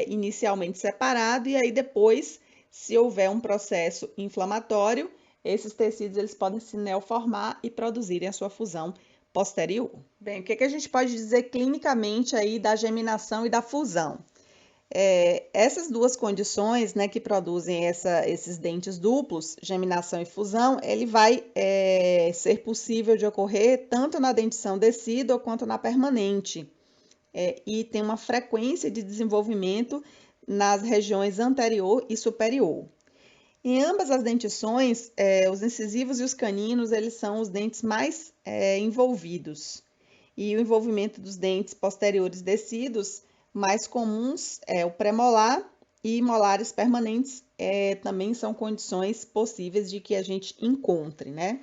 inicialmente separado e aí depois, se houver um processo inflamatório, esses tecidos eles podem se neoformar e produzirem a sua fusão posterior. Bem, o que a gente pode dizer clinicamente aí da geminação e da fusão? Essas duas condições, né, que produzem esses dentes duplos, geminação e fusão, ele vai ser possível de ocorrer tanto na dentição decídua quanto na permanente. E tem uma frequência de desenvolvimento nas regiões anterior e superior. Em ambas as dentições, os incisivos e os caninos, eles são os dentes mais envolvidos. E o envolvimento dos dentes posteriores decíduos mais comuns é o premolar e molares permanentes também são condições possíveis de que a gente encontre, né?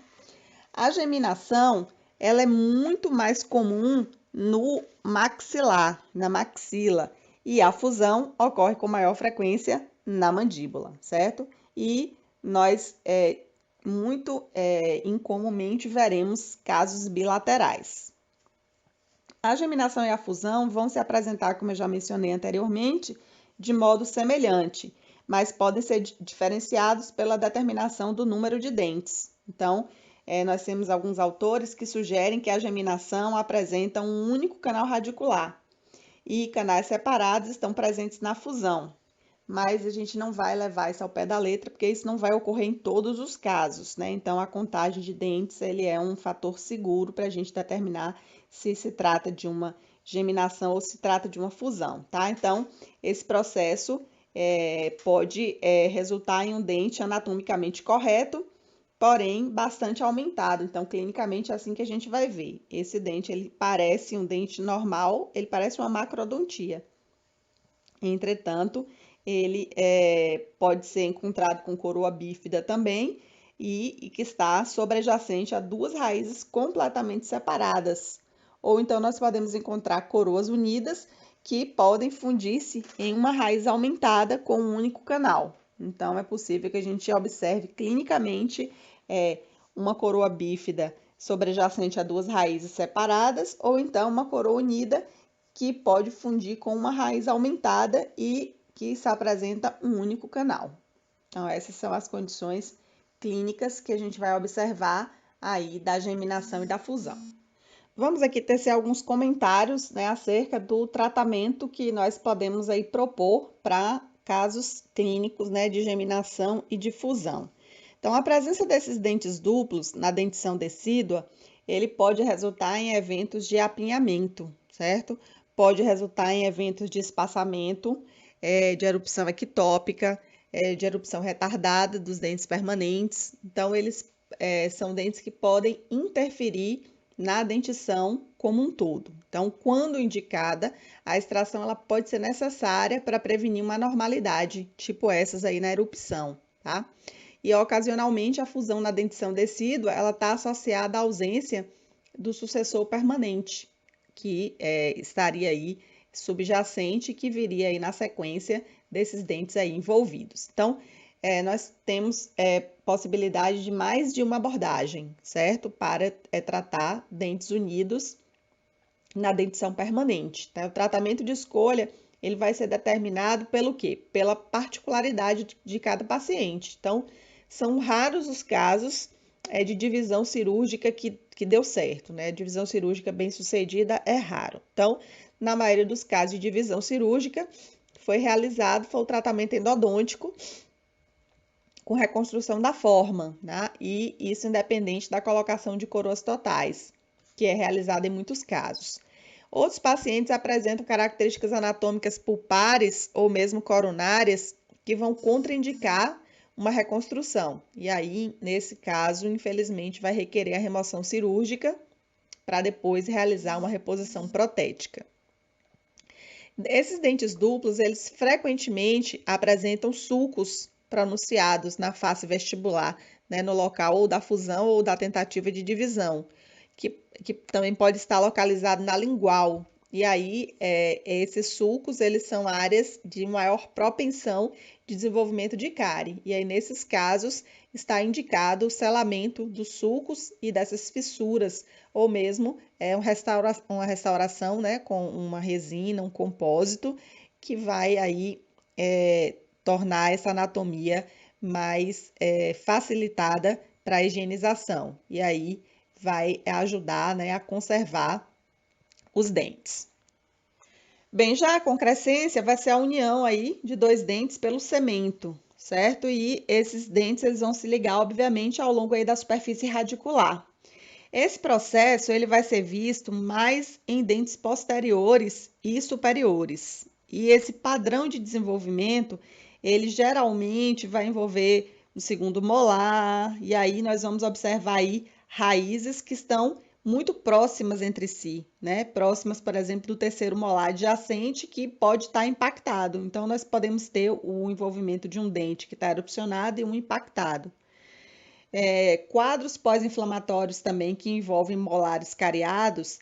A geminação, ela é muito mais comum no maxilar, na maxila, e a fusão ocorre com maior frequência na mandíbula, certo? E nós muito incomumente veremos casos bilaterais. A geminação e a fusão vão se apresentar, como eu já mencionei anteriormente, de modo semelhante, mas podem ser diferenciados pela determinação do número de dentes. Então, nós temos alguns autores que sugerem que a geminação apresenta um único canal radicular e canais separados estão presentes na fusão. Mas a gente não vai levar isso ao pé da letra, porque isso não vai ocorrer em todos os casos, né? Então, a contagem de dentes, ele é um fator seguro para a gente determinar se trata de uma geminação ou se trata de uma fusão, tá? Então, esse processo pode resultar em um dente anatomicamente correto, porém bastante aumentado. Então, clinicamente, é assim que a gente vai ver. Esse dente, ele parece um dente normal, ele parece uma macrodontia. Entretanto, ele pode ser encontrado com coroa bífida também e que está sobrejacente a duas raízes completamente separadas. Ou então nós podemos encontrar coroas unidas que podem fundir-se em uma raiz aumentada com um único canal. Então, é possível que a gente observe clinicamente uma coroa bífida sobrejacente a duas raízes separadas, ou então uma coroa unida que pode fundir com uma raiz aumentada e que se apresenta um único canal. Então, essas são as condições clínicas que a gente vai observar aí da geminação e da fusão. Vamos aqui tecer alguns comentários, né, acerca do tratamento que nós podemos aí propor para casos clínicos, né, de geminação e de fusão. Então, a presença desses dentes duplos na dentição decídua, ele pode resultar em eventos de apinhamento, certo? Pode resultar em eventos de espaçamento, de erupção ectópica, de erupção retardada dos dentes permanentes. Então, eles são dentes que podem interferir na dentição como um todo. Então, quando indicada, a extração ela pode ser necessária para prevenir uma anormalidade, tipo essas aí na erupção, tá? E ocasionalmente a fusão na dentição decídua, ela está associada à ausência do sucessor permanente, que estaria aí subjacente, que viria aí na sequência desses dentes aí envolvidos. Então, nós temos possibilidade de mais de uma abordagem, certo? Para tratar dentes unidos na dentição permanente, tá? O tratamento de escolha, ele vai ser determinado pelo quê? Pela particularidade de cada paciente. Então, são raros os casos de divisão cirúrgica que deu certo, né? Divisão cirúrgica bem-sucedida é raro. Então, na maioria dos casos de divisão cirúrgica, foi o tratamento endodôntico com reconstrução da forma, né? E isso independente da colocação de coroas totais, que é realizada em muitos casos. Outros pacientes apresentam características anatômicas pulpares ou mesmo coronárias que vão contraindicar uma reconstrução. E aí, nesse caso, infelizmente, vai requerer a remoção cirúrgica para depois realizar uma reposição protética. Esses dentes duplos, eles frequentemente apresentam sulcos pronunciados na face vestibular, né, no local ou da fusão ou da tentativa de divisão, que também pode estar localizado na lingual. E aí, esses sulcos, eles são áreas de maior propensão de desenvolvimento de cárie. E aí, nesses casos, está indicado o selamento dos sulcos e dessas fissuras, ou mesmo uma restauração, né, com uma resina, um compósito, que vai aí tornar essa anatomia mais facilitada para a higienização. E aí vai ajudar, né, a conservar os dentes. Bem, já a concrescência vai ser a união aí de dois dentes pelo cemento, certo? E esses dentes eles vão se ligar, obviamente, ao longo aí da superfície radicular. Esse processo ele vai ser visto mais em dentes posteriores e superiores. E esse padrão de desenvolvimento, ele geralmente vai envolver o segundo molar, e aí nós vamos observar aí raízes que estão muito próximas entre si, né? Próximas, por exemplo, do terceiro molar adjacente, que pode estar impactado. Então, nós podemos ter o envolvimento de um dente que está erupcionado e um impactado. Quadros pós-inflamatórios também que envolvem molares cariados,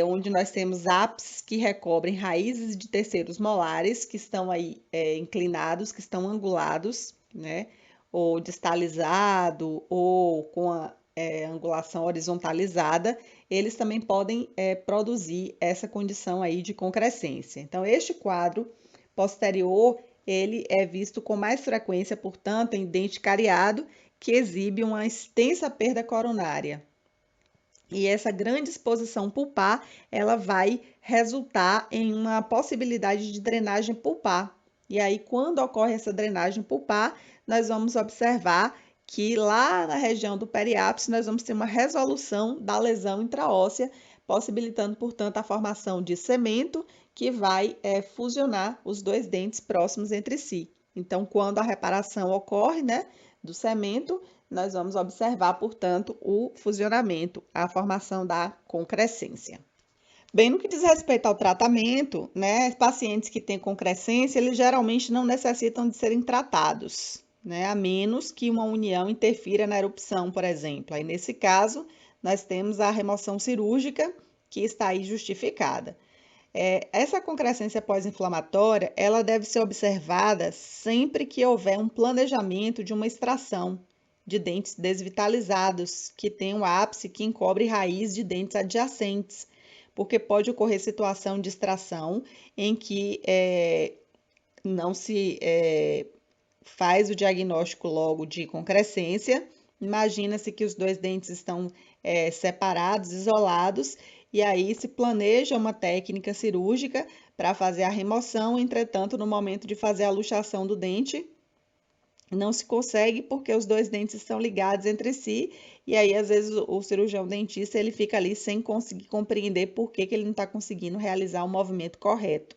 onde nós temos ápices que recobrem raízes de terceiros molares que estão aí inclinados, que estão angulados, né? Ou distalizado, ou com a angulação horizontalizada, eles também podem produzir essa condição aí de concrescência. Então, este quadro posterior, ele é visto com mais frequência, portanto, em dente cariado, que exibe uma extensa perda coronária. E essa grande exposição pulpar, ela vai resultar em uma possibilidade de drenagem pulpar. E aí, quando ocorre essa drenagem pulpar, nós vamos observar que lá na região do periápice, nós vamos ter uma resolução da lesão intraóssea, possibilitando, portanto, a formação de cemento que vai fusionar os dois dentes próximos entre si. Então, quando a reparação ocorre, né, do cemento, nós vamos observar, portanto, o fusionamento, a formação da concrescência. Bem, no que diz respeito ao tratamento, né, pacientes que têm concrescência, eles geralmente não necessitam de serem tratados, né, a menos que uma união interfira na erupção, por exemplo. Aí, nesse caso, nós temos a remoção cirúrgica, que está aí justificada. Essa concrescência pós-inflamatória, ela deve ser observada sempre que houver um planejamento de uma extração de dentes desvitalizados, que tem um ápice que encobre raiz de dentes adjacentes, porque pode ocorrer situação de extração em que não se faz o diagnóstico logo de concrescência. Imagina-se que os dois dentes estão separados, isolados, e aí se planeja uma técnica cirúrgica para fazer a remoção. Entretanto, no momento de fazer a luxação do dente, não se consegue porque os dois dentes estão ligados entre si, e aí às vezes o cirurgião dentista ele fica ali sem conseguir compreender por que ele não está conseguindo realizar o movimento correto.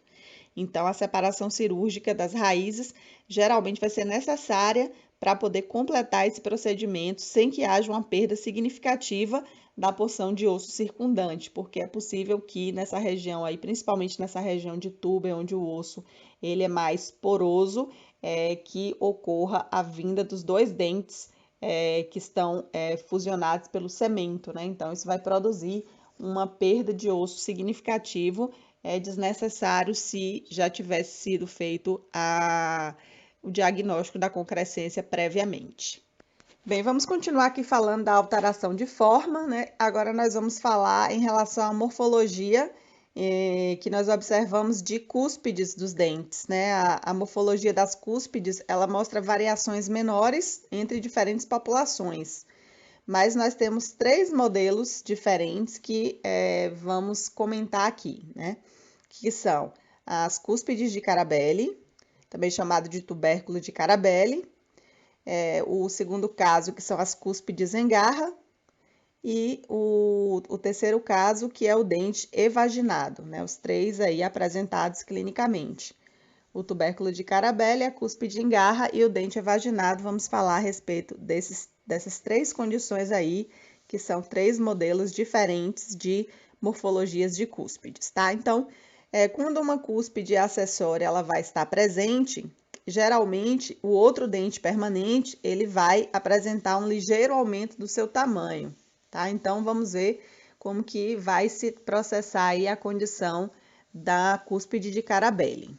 Então, a separação cirúrgica das raízes geralmente vai ser necessária para poder completar esse procedimento sem que haja uma perda significativa da porção de osso circundante, porque é possível que nessa região aí, principalmente nessa região de túber, onde o osso ele é mais poroso, que ocorra a vinda dos dois dentes que estão fusionados pelo cemento, né? Então, isso vai produzir uma perda de osso significativo, desnecessário se já tivesse sido feito o diagnóstico da concrescência previamente. Bem, vamos continuar aqui falando da alteração de forma, né? Agora nós vamos falar em relação à morfologia que nós observamos de cúspides dos dentes, né? A morfologia das cúspides, ela mostra variações menores entre diferentes populações, mas nós temos 3 modelos diferentes que vamos comentar aqui, né? Que são as cúspides de Carabelli, também chamado de tubérculo de Carabelli, o segundo caso, que são as cúspides em garra, e o terceiro caso, que é o dente evaginado, né? Os 3 aí apresentados clinicamente. o tubérculo de Carabelli, a cúspide em garra e o dente evaginado. Vamos falar a respeito dessas três condições aí, que são três modelos diferentes de morfologias de cúspides, tá? Então, quando uma cúspide acessória ela vai estar presente, geralmente o outro dente permanente ele vai apresentar um ligeiro aumento do seu tamanho, tá? Então, vamos ver como que vai se processar aí a condição da cúspide de Carabelli.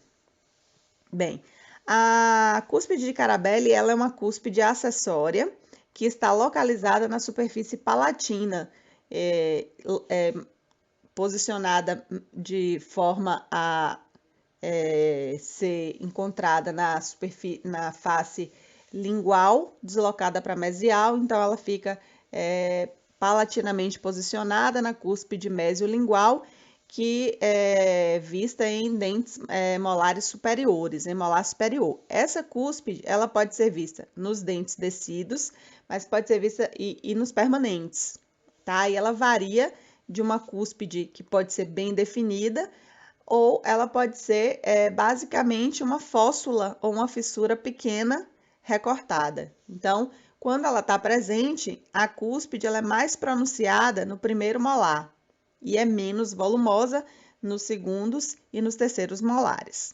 Bem, a cúspide de Carabelli ela é uma cúspide acessória que está localizada na superfície palatina, posicionada de forma a ser encontrada na face lingual, deslocada para mesial, então ela fica palatinamente posicionada na cúspide mesiolingual, que é vista em dentes molares superiores, em molar superior. Essa cúspide, ela pode ser vista nos dentes descidos, mas pode ser vista e nos permanentes, tá? E ela varia de uma cúspide que pode ser bem definida, ou ela pode ser basicamente uma fóssula ou uma fissura pequena recortada. Então, quando ela está presente, a cúspide ela é mais pronunciada no primeiro molar e é menos volumosa nos segundos e nos terceiros molares.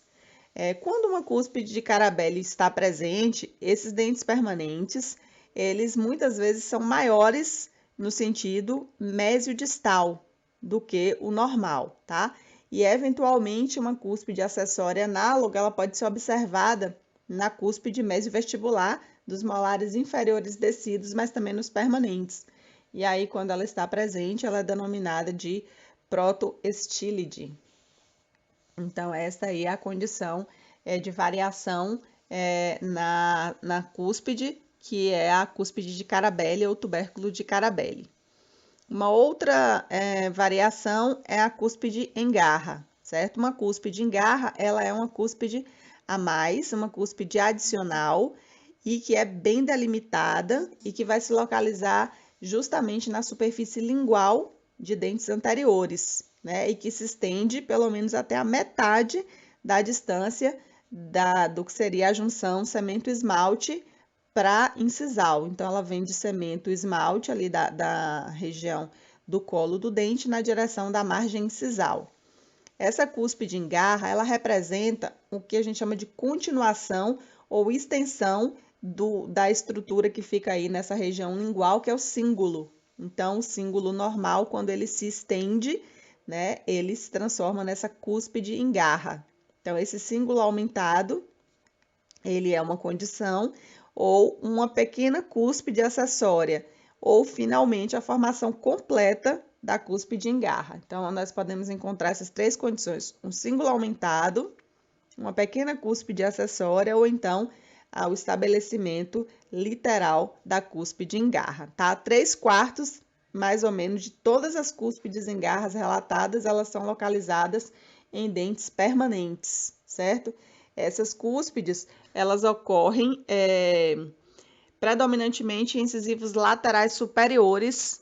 Quando uma cúspide de Carabelli está presente, esses dentes permanentes, eles muitas vezes são maiores no sentido mesiodistal do que o normal, tá? E eventualmente uma cúspide acessória análoga, ela pode ser observada na cúspide mesiovestibular dos molares inferiores descidos, mas também nos permanentes. E aí, quando ela está presente, ela é denominada de protoestílide. Então, essa aí é a condição de variação na cúspide, que é a cúspide de Carabelli ou tubérculo de Carabelli. Uma outra variação é a cúspide em garra, certo? Uma cúspide em garra, ela é uma cúspide a mais, uma cúspide adicional e que é bem delimitada e que vai se localizar justamente na superfície lingual de dentes anteriores, né? E que se estende pelo menos até a metade da distância do que seria a junção cemento-esmalte para incisal. Então, ela vem de cemento esmalte ali da região do colo do dente na direção da margem incisal. Essa cúspide em garra, ela representa o que a gente chama de continuação ou extensão da estrutura que fica aí nessa região lingual, que é o cíngulo. Então, o cíngulo normal, quando ele se estende, né, ele se transforma nessa cúspide em garra. Então, esse cíngulo aumentado, ele é uma condição, ou uma pequena cúspide acessória, ou finalmente a formação completa da cúspide em garra. Então, nós podemos encontrar essas três condições: um cíngulo aumentado, uma pequena cúspide acessória, ou então o estabelecimento literal da cúspide em garra, tá? 3/4, mais ou menos, de todas as cúspides em garras relatadas, elas são localizadas em dentes permanentes, certo? Essas cúspides, elas ocorrem predominantemente em incisivos laterais superiores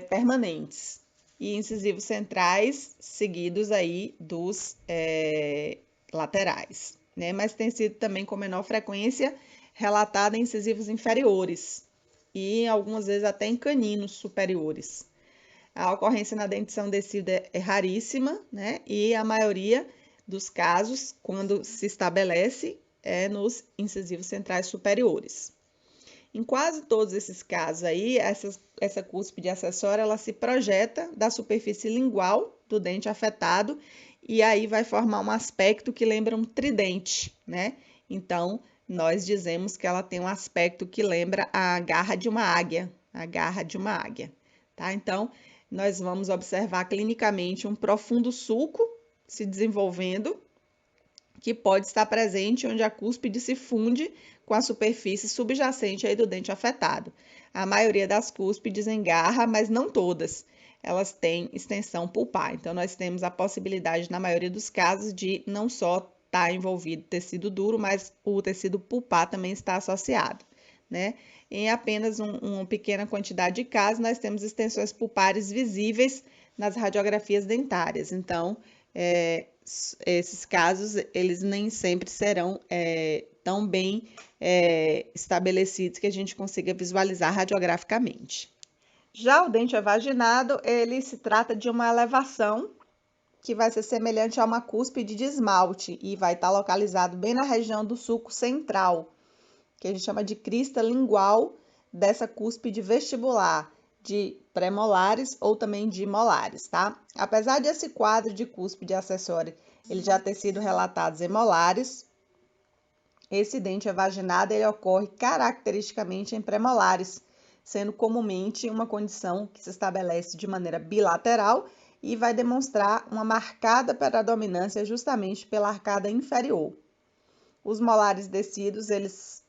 permanentes e incisivos centrais seguidos aí dos laterais, né? Mas tem sido também com menor frequência relatada em incisivos inferiores e algumas vezes até em caninos superiores. A ocorrência na dentição descida é raríssima, né? E a maioria dos casos, quando se estabelece, é nos incisivos centrais superiores. Em quase todos esses casos aí, essa cúspide acessória, ela se projeta da superfície lingual do dente afetado e aí vai formar um aspecto que lembra um tridente, né? Então, nós dizemos que ela tem um aspecto que lembra a garra de uma águia, tá? Então, nós vamos observar clinicamente um profundo sulco se desenvolvendo, que pode estar presente onde a cúspide se funde com a superfície subjacente aí do dente afetado. A maioria das cúspides engarra, mas não todas. Elas têm extensão pulpar. Então, nós temos a possibilidade, na maioria dos casos, de não só estar envolvido tecido duro, mas o tecido pulpar também está associado, né? Em apenas uma pequena quantidade de casos, nós temos extensões pulpares visíveis nas radiografias dentárias. Então, esses casos, eles nem sempre serão tão bem estabelecidos que a gente consiga visualizar radiograficamente. Já o dente evaginado, ele se trata de uma elevação que vai ser semelhante a uma cúspide de esmalte e vai estar localizado bem na região do sulco central, que a gente chama de crista lingual dessa cúspide vestibular, de pré-molares ou também de molares, tá? Apesar desse quadro de cúspide acessória ele já ter sido relatado em molares, esse dente evaginado ele ocorre caracteristicamente em pré-molares, sendo comumente uma condição que se estabelece de maneira bilateral e vai demonstrar uma marcada predominância justamente pela arcada inferior. Os molares descidos, eles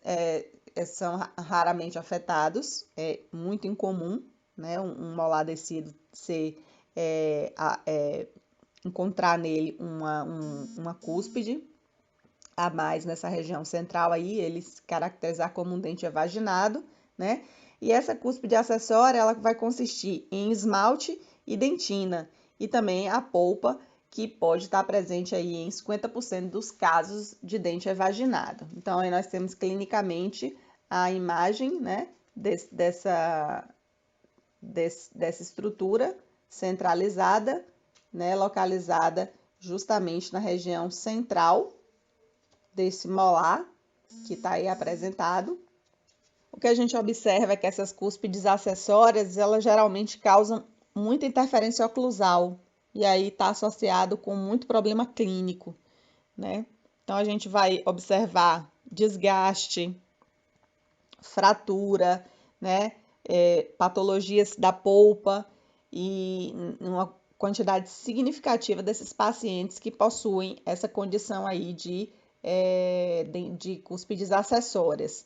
são raramente afetados, é muito incomum, né, um molar descido encontrar nele uma cúspide a mais nessa região central aí, ele se caracterizar como um dente evaginado, né? E essa cúspide acessória, ela vai consistir em esmalte e dentina, e também a polpa, que pode estar presente aí em 50% dos casos de dente evaginado. Então, aí nós temos clinicamente a imagem, né, dessa estrutura centralizada, né, localizada justamente na região central desse molar que está aí apresentado. O que a gente observa é que essas cúspides acessórias, elas geralmente causam muita interferência oclusal e aí está associado com muito problema clínico, né? Então a gente vai observar desgaste, fratura, né? Patologias da polpa e uma quantidade significativa desses pacientes que possuem essa condição aí de cúspides acessórias.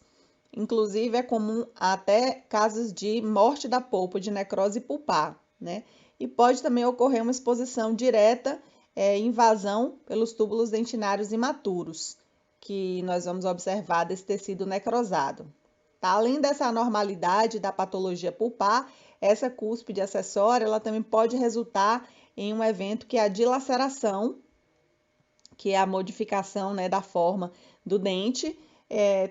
Inclusive, é comum até casos de morte da polpa, de necrose pulpar, né? E pode também ocorrer uma exposição direta, invasão pelos túbulos dentinários imaturos, que nós vamos observar desse tecido necrosado. Tá? Além dessa anormalidade da patologia pulpar, essa cúspide acessória, ela também pode resultar em um evento que é a dilaceração, que é a modificação, né, da forma do dente,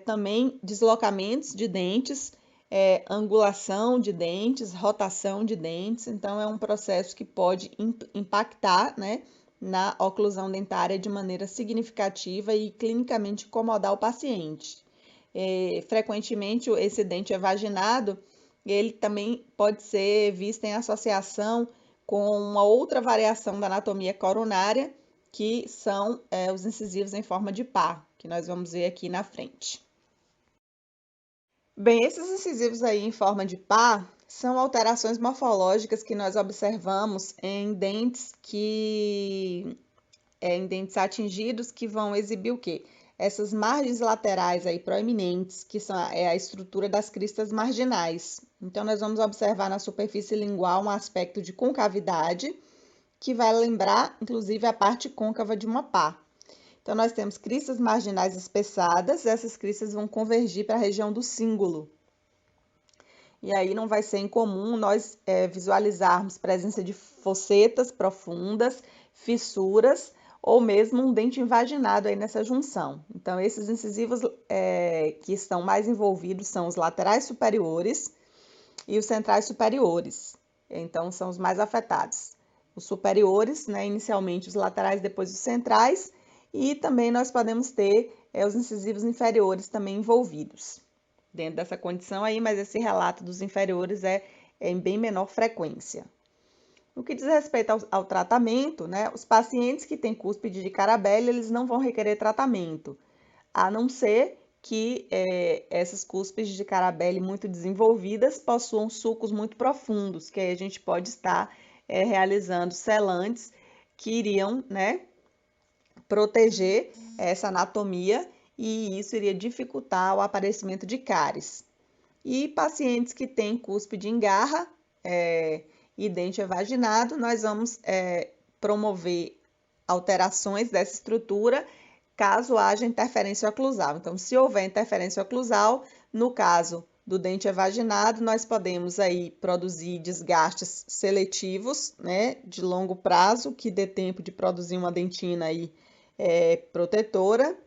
também deslocamentos de dentes, angulação de dentes, rotação de dentes. Então, é um processo que pode impactar, né, na oclusão dentária de maneira significativa e clinicamente incomodar o paciente. Frequentemente, esse dente evaginado, ele também pode ser visto em associação com uma outra variação da anatomia coronária, que são os incisivos em forma de pá, que nós vamos ver aqui na frente. Bem, esses incisivos aí em forma de pá são alterações morfológicas que nós observamos em dentes em dentes atingidos que vão exibir o quê? Essas margens laterais aí proeminentes, que são a estrutura das cristas marginais. Então, nós vamos observar na superfície lingual um aspecto de concavidade, que vai lembrar, inclusive, a parte côncava de uma pá. Então, nós temos cristas marginais espessadas, essas cristas vão convergir para a região do cíngulo. E aí não vai ser incomum nós visualizarmos presença de fossetas profundas, fissuras, ou mesmo um dente invaginado aí nessa junção. Então, esses incisivos que estão mais envolvidos são os laterais superiores e os centrais superiores. Então, são os mais afetados. Os superiores, né, inicialmente os laterais, depois os centrais, e também nós podemos ter os incisivos inferiores também envolvidos dentro dessa condição aí, mas esse relato dos inferiores é em bem menor frequência. No que diz respeito ao tratamento, né, os pacientes que têm cúspide de Carabelli, eles não vão requerer tratamento, a não ser que essas cúspides de Carabelli muito desenvolvidas possuam sulcos muito profundos, que aí a gente pode estar realizando selantes que iriam, né, proteger essa anatomia e isso iria dificultar o aparecimento de cáries. E pacientes que têm cúspide em garra e dente evaginado, nós vamos promover alterações dessa estrutura caso haja interferência oclusal. Então, se houver interferência oclusal, no caso do dente evaginado, nós podemos aí produzir desgastes seletivos, né, de longo prazo, que dê tempo de produzir uma dentina aí protetora.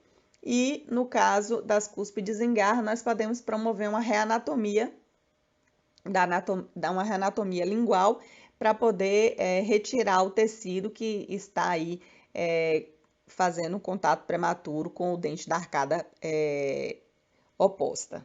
E no caso das cúspides em garra, nós podemos promover uma reanatomia, uma reanatomia lingual, para poder retirar o tecido que está aí fazendo contato prematuro com o dente da arcada oposta.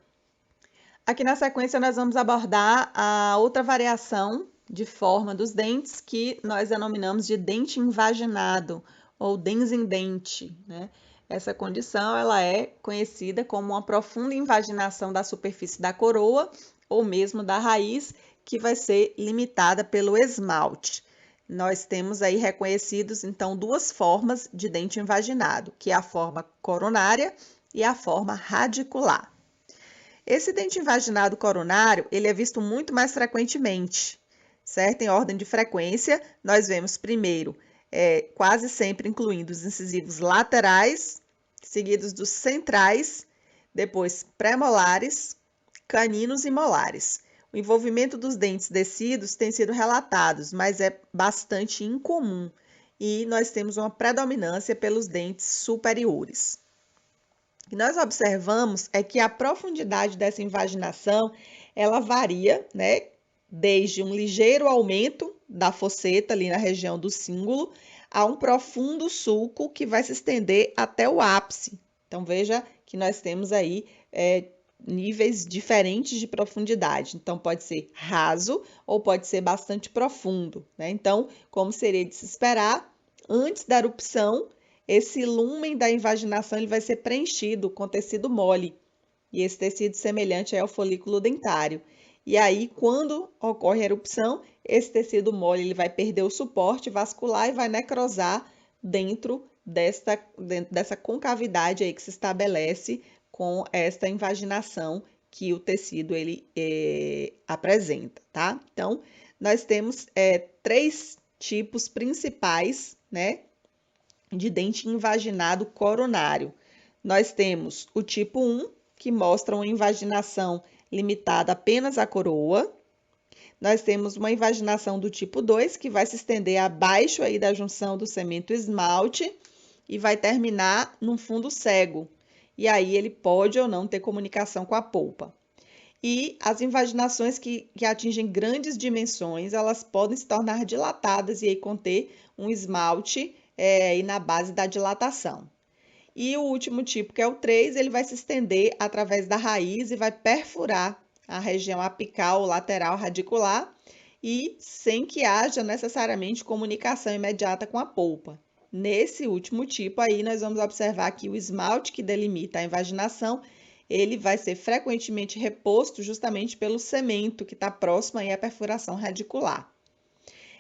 Aqui na sequência nós vamos abordar a outra variação de forma dos dentes que nós denominamos de dente invaginado ou dens em dente, né? Essa condição ela é conhecida como uma profunda invaginação da superfície da coroa ou mesmo da raiz, que vai ser limitada pelo esmalte. Nós temos aí reconhecidos então duas formas de dente invaginado, que é a forma coronária e a forma radicular. Esse dente invaginado coronário, ele é visto muito mais frequentemente, certo? Em ordem de frequência, nós vemos primeiro, quase sempre incluindo os incisivos laterais, seguidos dos centrais, depois pré-molares, caninos e molares. O envolvimento dos dentes descidos tem sido relatado, mas é bastante incomum e nós temos uma predominância pelos dentes superiores. O que nós observamos é que a profundidade dessa invaginação, ela varia, né, desde um ligeiro aumento da fosseta ali na região do cíngulo a um profundo sulco que vai se estender até o ápice. Então, veja que nós temos aí níveis diferentes de profundidade. Então, pode ser raso ou pode ser bastante profundo, né? Então, como seria de se esperar, antes da erupção, esse lumen da invaginação ele vai ser preenchido com tecido mole, e esse tecido semelhante ao folículo dentário. E aí, quando ocorre a erupção, esse tecido mole ele vai perder o suporte vascular e vai necrosar dentro dessa concavidade aí que se estabelece com esta invaginação que o tecido ele apresenta, tá? Então, nós temos três tipos principais, né, de dente invaginado coronário. Nós temos o tipo 1, que mostra uma invaginação limitada apenas à coroa. Nós temos uma invaginação do tipo 2, que vai se estender abaixo aí da junção do cemento esmalte e vai terminar num fundo cego. E aí ele pode ou não ter comunicação com a polpa. E as invaginações que atingem grandes dimensões, elas podem se tornar dilatadas e aí conter um esmalte e na base da dilatação. E o último tipo, que é o 3, ele vai se estender através da raiz e vai perfurar a região apical, lateral, radicular, e sem que haja necessariamente comunicação imediata com a polpa. Nesse último tipo aí, nós vamos observar que o esmalte que delimita a invaginação, ele vai ser frequentemente reposto justamente pelo cemento que está próximo aí à perfuração radicular.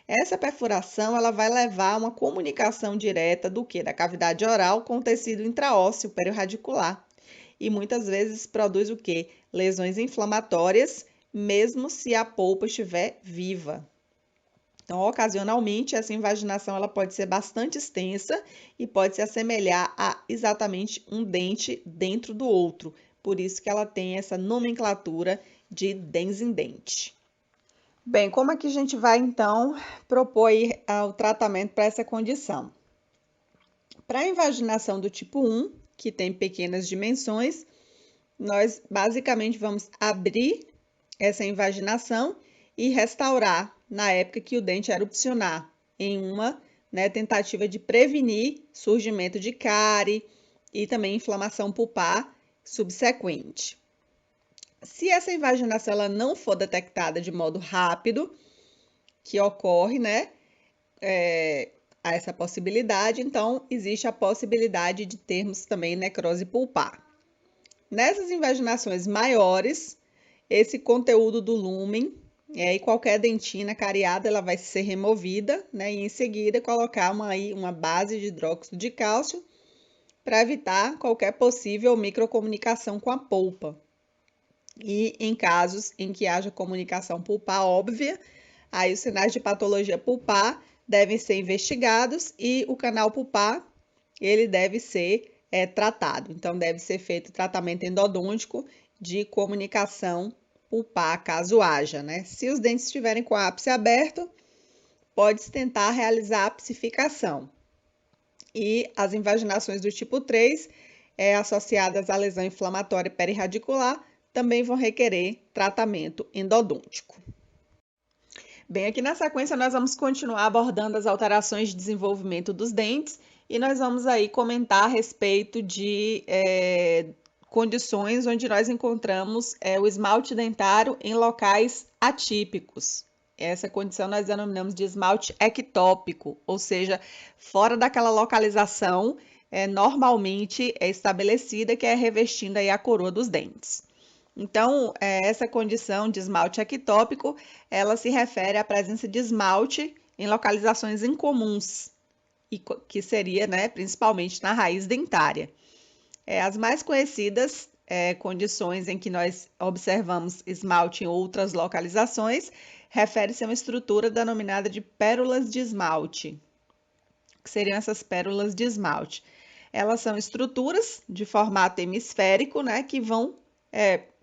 Essa perfuração ela vai levar a uma comunicação direta do que? Da cavidade oral com o tecido intraósseo periorradicular. E muitas vezes produz o que? Lesões inflamatórias, mesmo se a polpa estiver viva. Então, ocasionalmente, essa invaginação ela pode ser bastante extensa e pode se assemelhar a exatamente um dente dentro do outro. Por isso que ela tem essa nomenclatura de dens em dente. Bem, como é que a gente vai, então, propor aí, o tratamento para essa condição? Para a invaginação do tipo 1, que tem pequenas dimensões, nós basicamente vamos abrir essa invaginação e restaurar na época que o dente erupcionar, em uma tentativa de prevenir surgimento de cárie e também inflamação pulpar subsequente. Se essa invaginação ela não for detectada de modo rápido, que ocorre, a essa possibilidade, então existe a possibilidade de termos também necrose pulpar. Nessas invaginações maiores, esse conteúdo do lumen e qualquer dentina cariada ela vai ser removida, e em seguida colocar uma base de hidróxido de cálcio para evitar qualquer possível microcomunicação com a polpa. E em casos em que haja comunicação pulpar óbvia, aí os sinais de patologia pulpar devem ser investigados e o canal pulpar ele deve ser tratado. Então, deve ser feito tratamento endodôntico de comunicação pulpar, caso haja, né? Se os dentes estiverem com o ápice aberto, pode-se tentar realizar a apsificação. E as invaginações do tipo 3, associadas à lesão inflamatória perirradicular, também vão requerer tratamento endodôntico. Bem, aqui na sequência nós vamos continuar abordando as alterações de desenvolvimento dos dentes e nós vamos aí comentar a respeito de condições onde nós encontramos o esmalte dentário em locais atípicos. Essa condição nós denominamos de esmalte ectópico, ou seja, fora daquela localização normalmente estabelecida, que é revestindo aí a coroa dos dentes. Então, essa condição de esmalte ectópico, ela se refere à presença de esmalte em localizações incomuns, que seria, né, principalmente na raiz dentária. As mais conhecidas condições em que nós observamos esmalte em outras localizações refere-se a uma estrutura denominada de pérolas de esmalte. O que seriam essas pérolas de esmalte? Elas são estruturas de formato hemisférico, né, que vão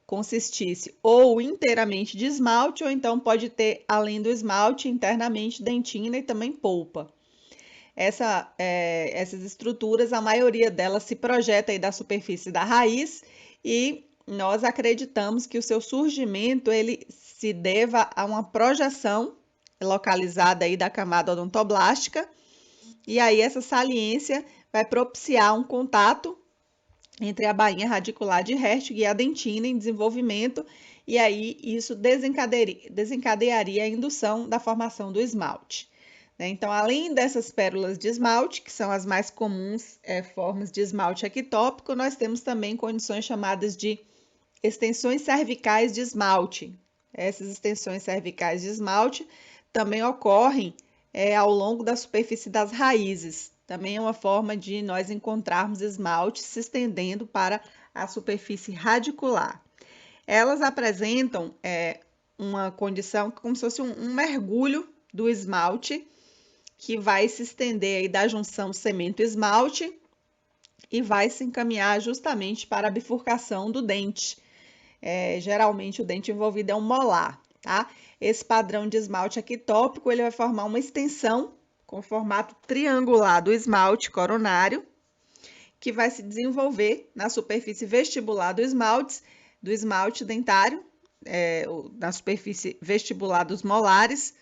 consistir-se ou inteiramente de esmalte, ou então pode ter, além do esmalte, internamente dentina e também polpa. Essas estruturas, a maioria delas se projeta aí da superfície da raiz e nós acreditamos que o seu surgimento ele se deva a uma projeção localizada aí da camada odontoblástica, e aí essa saliência vai propiciar um contato entre a bainha radicular de Hertwig e a dentina em desenvolvimento, e aí isso desencadearia a indução da formação do esmalte. Então, além dessas pérolas de esmalte, que são as mais comuns formas de esmalte ectópico, nós temos também condições chamadas de extensões cervicais de esmalte. Essas extensões cervicais de esmalte também ocorrem ao longo da superfície das raízes. Também é uma forma de nós encontrarmos esmalte se estendendo para a superfície radicular. Elas apresentam uma condição como se fosse um mergulho do esmalte, que vai se estender aí da junção cemento-esmalte e vai se encaminhar justamente para a bifurcação do dente. Geralmente o dente envolvido é um molar, tá? Esse padrão de esmalte ectópico, ele vai formar uma extensão com formato triangular do esmalte coronário, que vai se desenvolver na superfície vestibular do esmalte dentário, na superfície vestibular dos molares,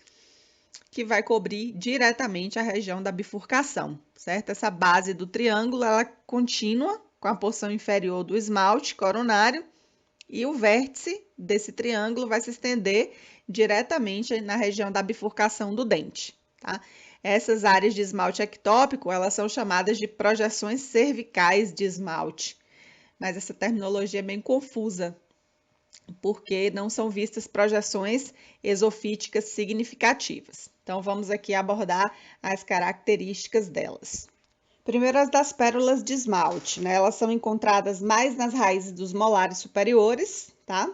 que vai cobrir diretamente a região da bifurcação, certo? Essa base do triângulo, ela contínua com a porção inferior do esmalte coronário, e o vértice desse triângulo vai se estender diretamente na região da bifurcação do dente, tá? Essas áreas de esmalte ectópico, elas são chamadas de projeções cervicais de esmalte, mas essa terminologia é bem confusa, porque não são vistas projeções esofíticas significativas. Então, vamos aqui abordar as características delas. Primeiro, as das pérolas de esmalte, né? Elas são encontradas mais nas raízes dos molares superiores, tá?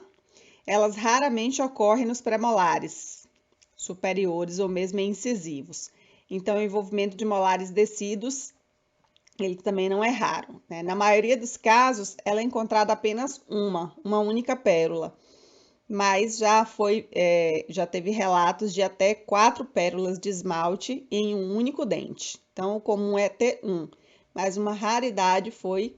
Elas raramente ocorrem nos premolares superiores ou mesmo em incisivos. Então, o envolvimento de molares descidos, ele também não é raro, né? Na maioria dos casos, ela é encontrada apenas uma única pérola, mas já teve relatos de até 4 pérolas de esmalte em um único dente. Então, o comum é ter mas uma raridade foi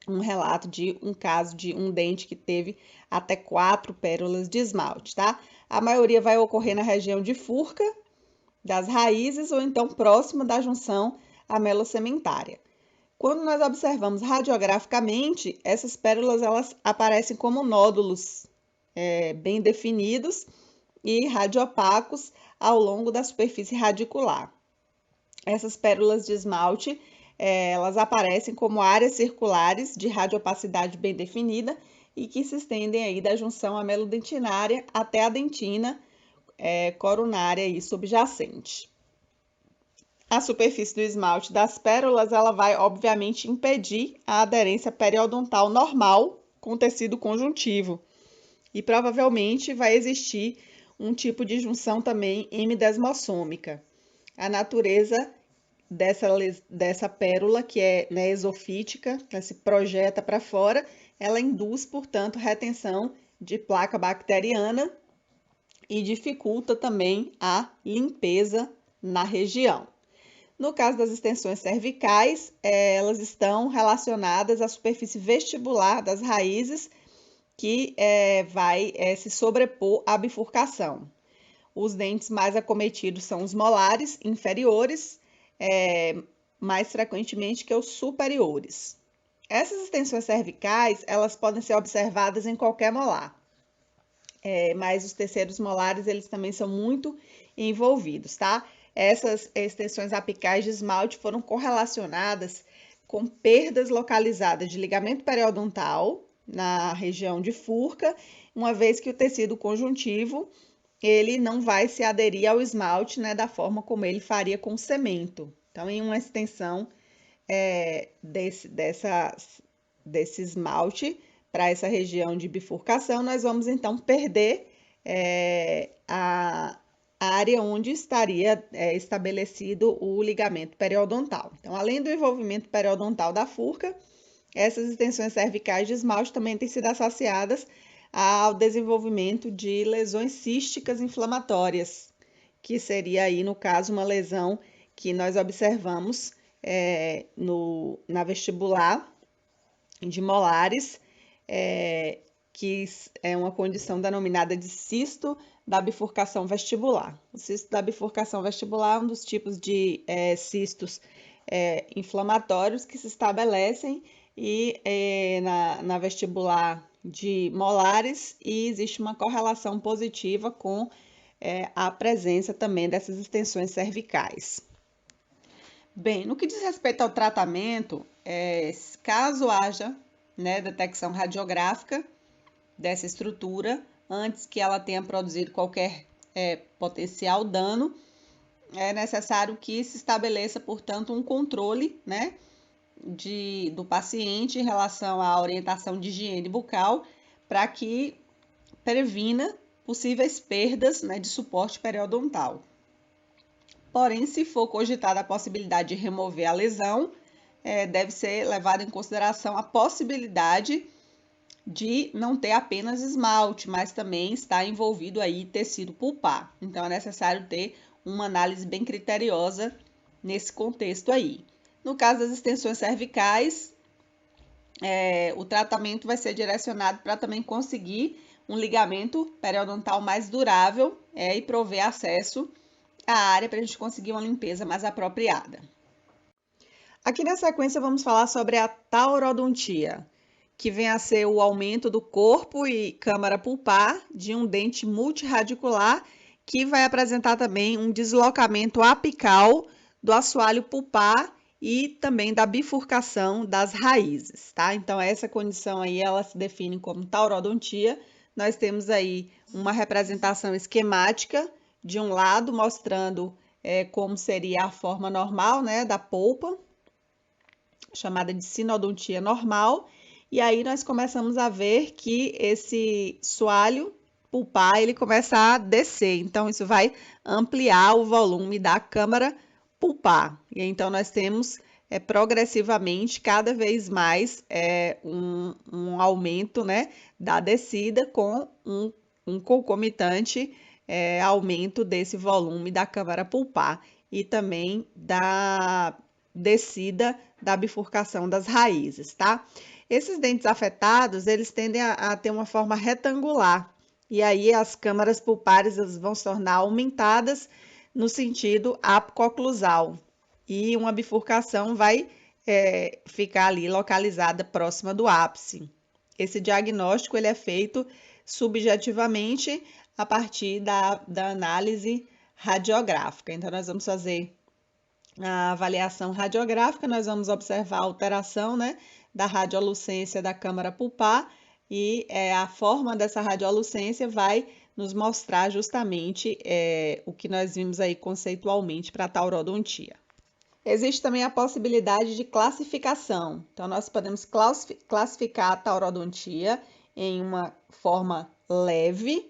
um relato de um caso de um dente que teve até 4 pérolas de esmalte, tá? A maioria vai ocorrer na região de furca das raízes ou então próxima da junção amelocementária. Quando nós observamos radiograficamente, essas pérolas elas aparecem como nódulos bem definidos e radiopacos ao longo da superfície radicular. Essas pérolas de esmalte, elas aparecem como áreas circulares de radiopacidade bem definida e que se estendem aí da junção amelodentinária até a dentina coronária e subjacente. A superfície do esmalte das pérolas, ela vai, obviamente, impedir a aderência periodontal normal com o tecido conjuntivo. E provavelmente vai existir um tipo de junção também hemidesmossômica. A natureza dessa pérola, que é esofítica, que se projeta para fora, ela induz, portanto, retenção de placa bacteriana e dificulta também a limpeza na região. No caso das extensões cervicais, elas estão relacionadas à superfície vestibular das raízes, que vai se sobrepor à bifurcação. Os dentes mais acometidos são os molares inferiores, mais frequentemente que os superiores. Essas extensões cervicais, elas podem ser observadas em qualquer molar, mas os terceiros molares, eles também são muito envolvidos, tá? Essas extensões apicais de esmalte foram correlacionadas com perdas localizadas de ligamento periodontal na região de furca, uma vez que o tecido conjuntivo ele não vai se aderir ao esmalte, né, da forma como ele faria com cemento. Então, em uma extensão desse esmalte para essa região de bifurcação, nós vamos então perder a área onde estaria estabelecido o ligamento periodontal. Então, além do envolvimento periodontal da furca, essas extensões cervicais de esmalte também têm sido associadas ao desenvolvimento de lesões císticas inflamatórias, que seria aí, no caso, uma lesão que nós observamos na vestibular de molares, que é uma condição denominada de cisto da bifurcação vestibular. O cisto da bifurcação vestibular é um dos tipos de cistos inflamatórios que se estabelecem na vestibular de molares, e existe uma correlação positiva com a presença também dessas extensões cervicais. Bem, no que diz respeito ao tratamento, caso haja detecção radiográfica dessa estrutura, antes que ela tenha produzido qualquer potencial dano, é necessário que se estabeleça, portanto, um controle, do paciente em relação à orientação de higiene bucal, para que previna possíveis perdas de suporte periodontal. Porém, se for cogitada a possibilidade de remover a lesão, deve ser levada em consideração a possibilidade de não ter apenas esmalte, mas também está envolvido aí tecido pulpar. Então, é necessário ter uma análise bem criteriosa nesse contexto aí. No caso das extensões cervicais, o tratamento vai ser direcionado para também conseguir um ligamento periodontal mais durável e prover acesso à área para a gente conseguir uma limpeza mais apropriada. Aqui na sequência vamos falar sobre a taurodontia, que vem a ser o aumento do corpo e câmara pulpar de um dente multiradicular, que vai apresentar também um deslocamento apical do assoalho pulpar e também da bifurcação das raízes, tá? Então, essa condição aí, ela se define como taurodontia. Nós temos aí uma representação esquemática de um lado, mostrando como seria a forma normal, da polpa, chamada de sinodontia normal. E aí, nós começamos a ver que esse soalho pulpar, ele começa a descer. Então, isso vai ampliar o volume da câmara pulpar. E então, nós temos progressivamente, cada vez mais, um aumento da descida com um concomitante aumento desse volume da câmara pulpar e também da descida da bifurcação das raízes, tá? Esses dentes afetados, eles tendem a ter uma forma retangular, e aí as câmaras pulpares vão se tornar aumentadas no sentido apoclusal, e uma bifurcação vai ficar ali localizada próxima do ápice. Esse diagnóstico ele é feito subjetivamente a partir da análise radiográfica. Então, nós vamos fazer a avaliação radiográfica, nós vamos observar a alteração da radiolucência da câmara pulpar, e a forma dessa radiolucência vai nos mostrar justamente o que nós vimos aí conceitualmente para a taurodontia. Existe também a possibilidade de classificação. Então, nós podemos classificar a taurodontia em uma forma leve,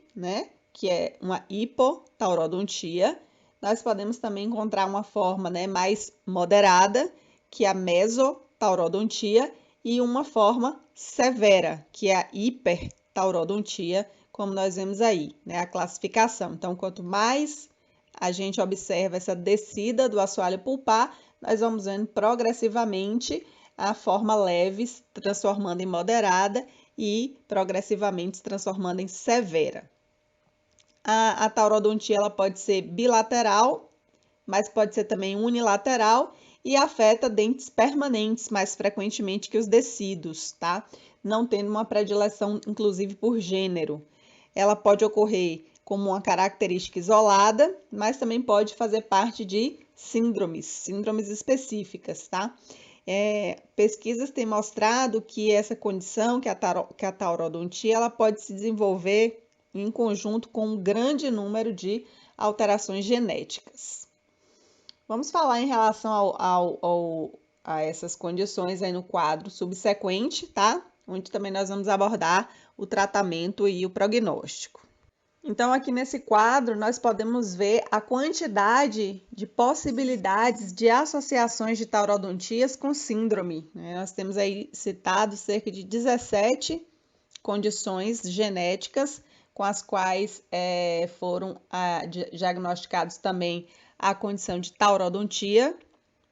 que é uma hipotaurodontia. Nós podemos também encontrar uma forma mais moderada, que é a mesotaurodontia, e uma forma severa, que é a hipertaurodontia, como nós vemos aí, né, a classificação. Então, quanto mais a gente observa essa descida do assoalho pulpar, nós vamos vendo progressivamente a forma leve se transformando em moderada e progressivamente se transformando em severa. A taurodontia ela pode ser bilateral, mas pode ser também unilateral e afeta dentes permanentes mais frequentemente que os decíduos, tá? Não tendo uma predileção, inclusive, por gênero. Ela pode ocorrer como uma característica isolada, mas também pode fazer parte de síndromes específicas, tá? Pesquisas têm mostrado que essa condição, que a taurodontia, ela pode se desenvolver em conjunto com um grande número de alterações genéticas. Vamos falar em relação a essas condições aí no quadro subsequente, tá? Onde também nós vamos abordar o tratamento e o prognóstico. Então, aqui nesse quadro, nós podemos ver a quantidade de possibilidades de associações de taurodontias com síndrome, né? Nós temos aí citado cerca de 17 condições genéticas com as quais foram diagnosticados também a condição de taurodontia.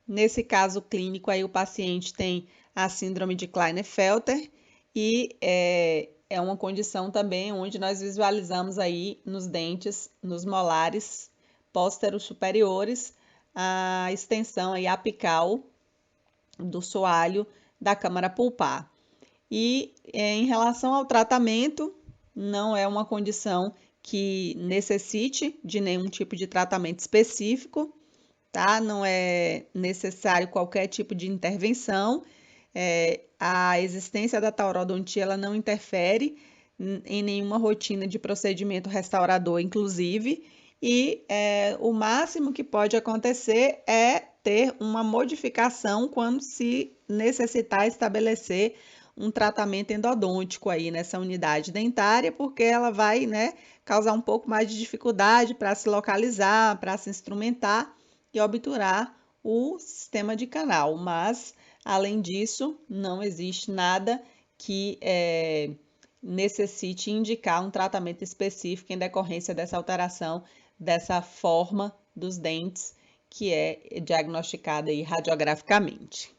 Nesse caso clínico, aí o paciente tem a síndrome de Klinefelter e é uma condição também onde nós visualizamos aí nos dentes, nos molares pósteros superiores, a extensão aí apical do soalho da câmara pulpar. E em relação ao tratamento, não é uma condição que necessite de nenhum tipo de tratamento específico, tá? Não é necessário qualquer tipo de intervenção. A existência da taurodontia ela não interfere em nenhuma rotina de procedimento restaurador, inclusive, e o máximo que pode acontecer é ter uma modificação quando se necessitar estabelecer um tratamento endodôntico aí nessa unidade dentária, porque ela vai, né, causar um pouco mais de dificuldade para se localizar, para se instrumentar e obturar o sistema de canal. Mas, além disso, não existe nada que necessite indicar um tratamento específico em decorrência dessa alteração dessa forma dos dentes que é diagnosticada aí radiograficamente.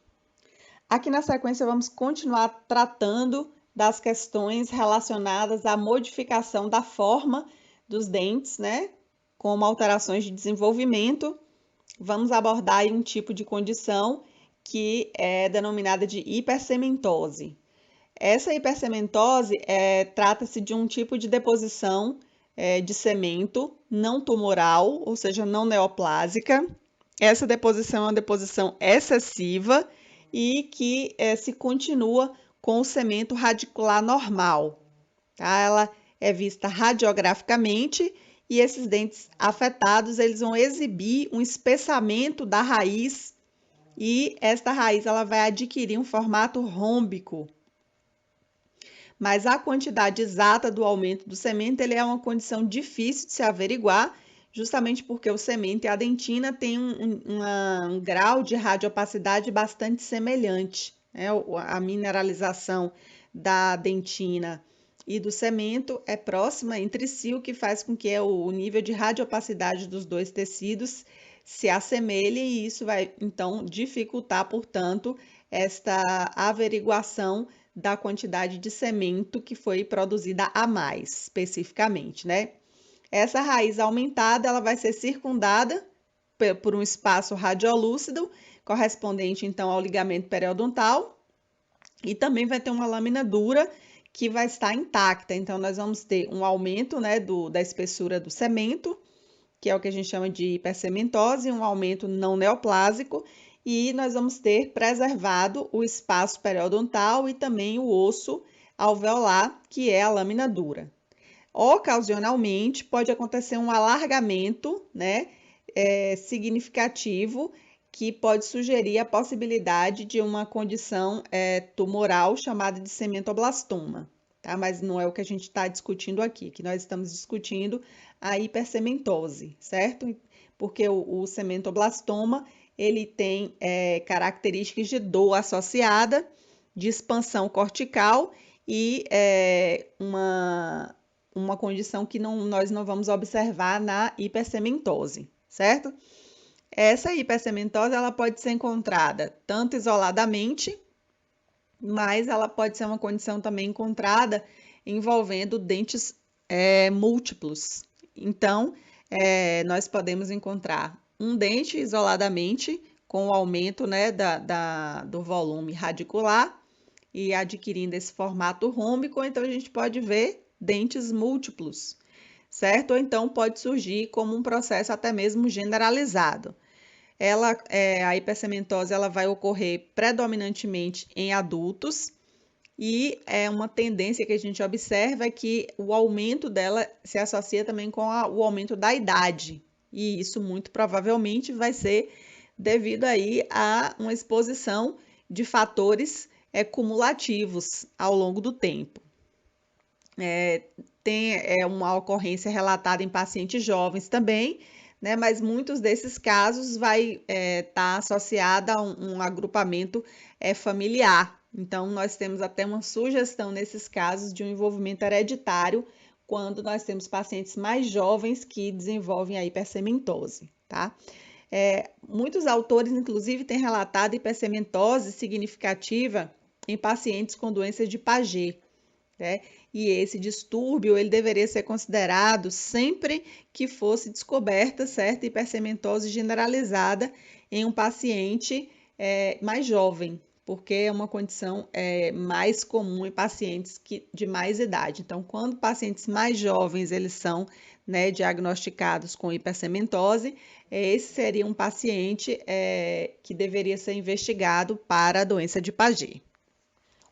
Aqui na sequência vamos continuar tratando das questões relacionadas à modificação da forma dos dentes, né? Como alterações de desenvolvimento. Vamos abordar aí um tipo de condição que é denominada de hipercementose. Essa hipercementose trata-se de um tipo de deposição de cemento não tumoral, ou seja, não neoplásica. Essa deposição é uma deposição excessiva e que se continua com o cemento radicular normal. Tá? Ela é vista radiograficamente e esses dentes afetados eles vão exibir um espessamento da raiz e esta raiz ela vai adquirir um formato rômbico. Mas a quantidade exata do aumento do cemento ele é uma condição difícil de se averiguar, justamente porque o cemento e a dentina têm um grau de radiopacidade bastante semelhante, né? A mineralização da dentina e do cemento é próxima entre si, o que faz com que o nível de radiopacidade dos dois tecidos se assemelhe e isso vai, então, dificultar, portanto, esta averiguação da quantidade de cemento que foi produzida a mais, especificamente, né? Essa raiz aumentada, ela vai ser circundada por um espaço radiolúcido, correspondente, então, ao ligamento periodontal, e também vai ter uma lâmina dura que vai estar intacta. Então, nós vamos ter um aumento, né, da espessura do cemento, que é o que a gente chama de hipercementose, um aumento não neoplásico, e nós vamos ter preservado o espaço periodontal e também o osso alveolar, que é a lâmina dura. Ocasionalmente, pode acontecer um alargamento, né, significativo, que pode sugerir a possibilidade de uma condição tumoral chamada de cementoblastoma, tá? Mas não é o que a gente está discutindo aqui, que nós estamos discutindo a hipercementose, certo? Porque o cementoblastoma, ele tem características de dor associada de expansão cortical e uma condição que nós não vamos observar na hipersementose, certo? Essa hipersementose ela pode ser encontrada tanto isoladamente, mas ela pode ser uma condição também encontrada envolvendo dentes múltiplos. Então, nós podemos encontrar um dente isoladamente com o aumento, né, do volume radicular e adquirindo esse formato rômbico, então a gente pode ver dentes múltiplos, certo? Ou então pode surgir como um processo até mesmo generalizado. A hipersementose ela vai ocorrer predominantemente em adultos e uma tendência que a gente observa é que o aumento dela se associa também com o aumento da idade. E isso muito provavelmente vai ser devido aí a uma exposição de fatores cumulativos ao longo do tempo. Tem uma ocorrência relatada em pacientes jovens também, né, mas muitos desses casos vai estar associada a um agrupamento familiar. Então, nós temos até uma sugestão nesses casos de um envolvimento hereditário quando nós temos pacientes mais jovens que desenvolvem a hipersementose, tá? Muitos autores, inclusive, têm relatado hipersementose significativa em pacientes com doenças de Paget, né? E esse distúrbio ele deveria ser considerado sempre que fosse descoberta certa hipersementose generalizada em um paciente mais jovem, porque é uma condição mais comum em pacientes de mais idade. Então, quando pacientes mais jovens eles são, né, diagnosticados com hipersementose, esse seria um paciente que deveria ser investigado para a doença de Paget.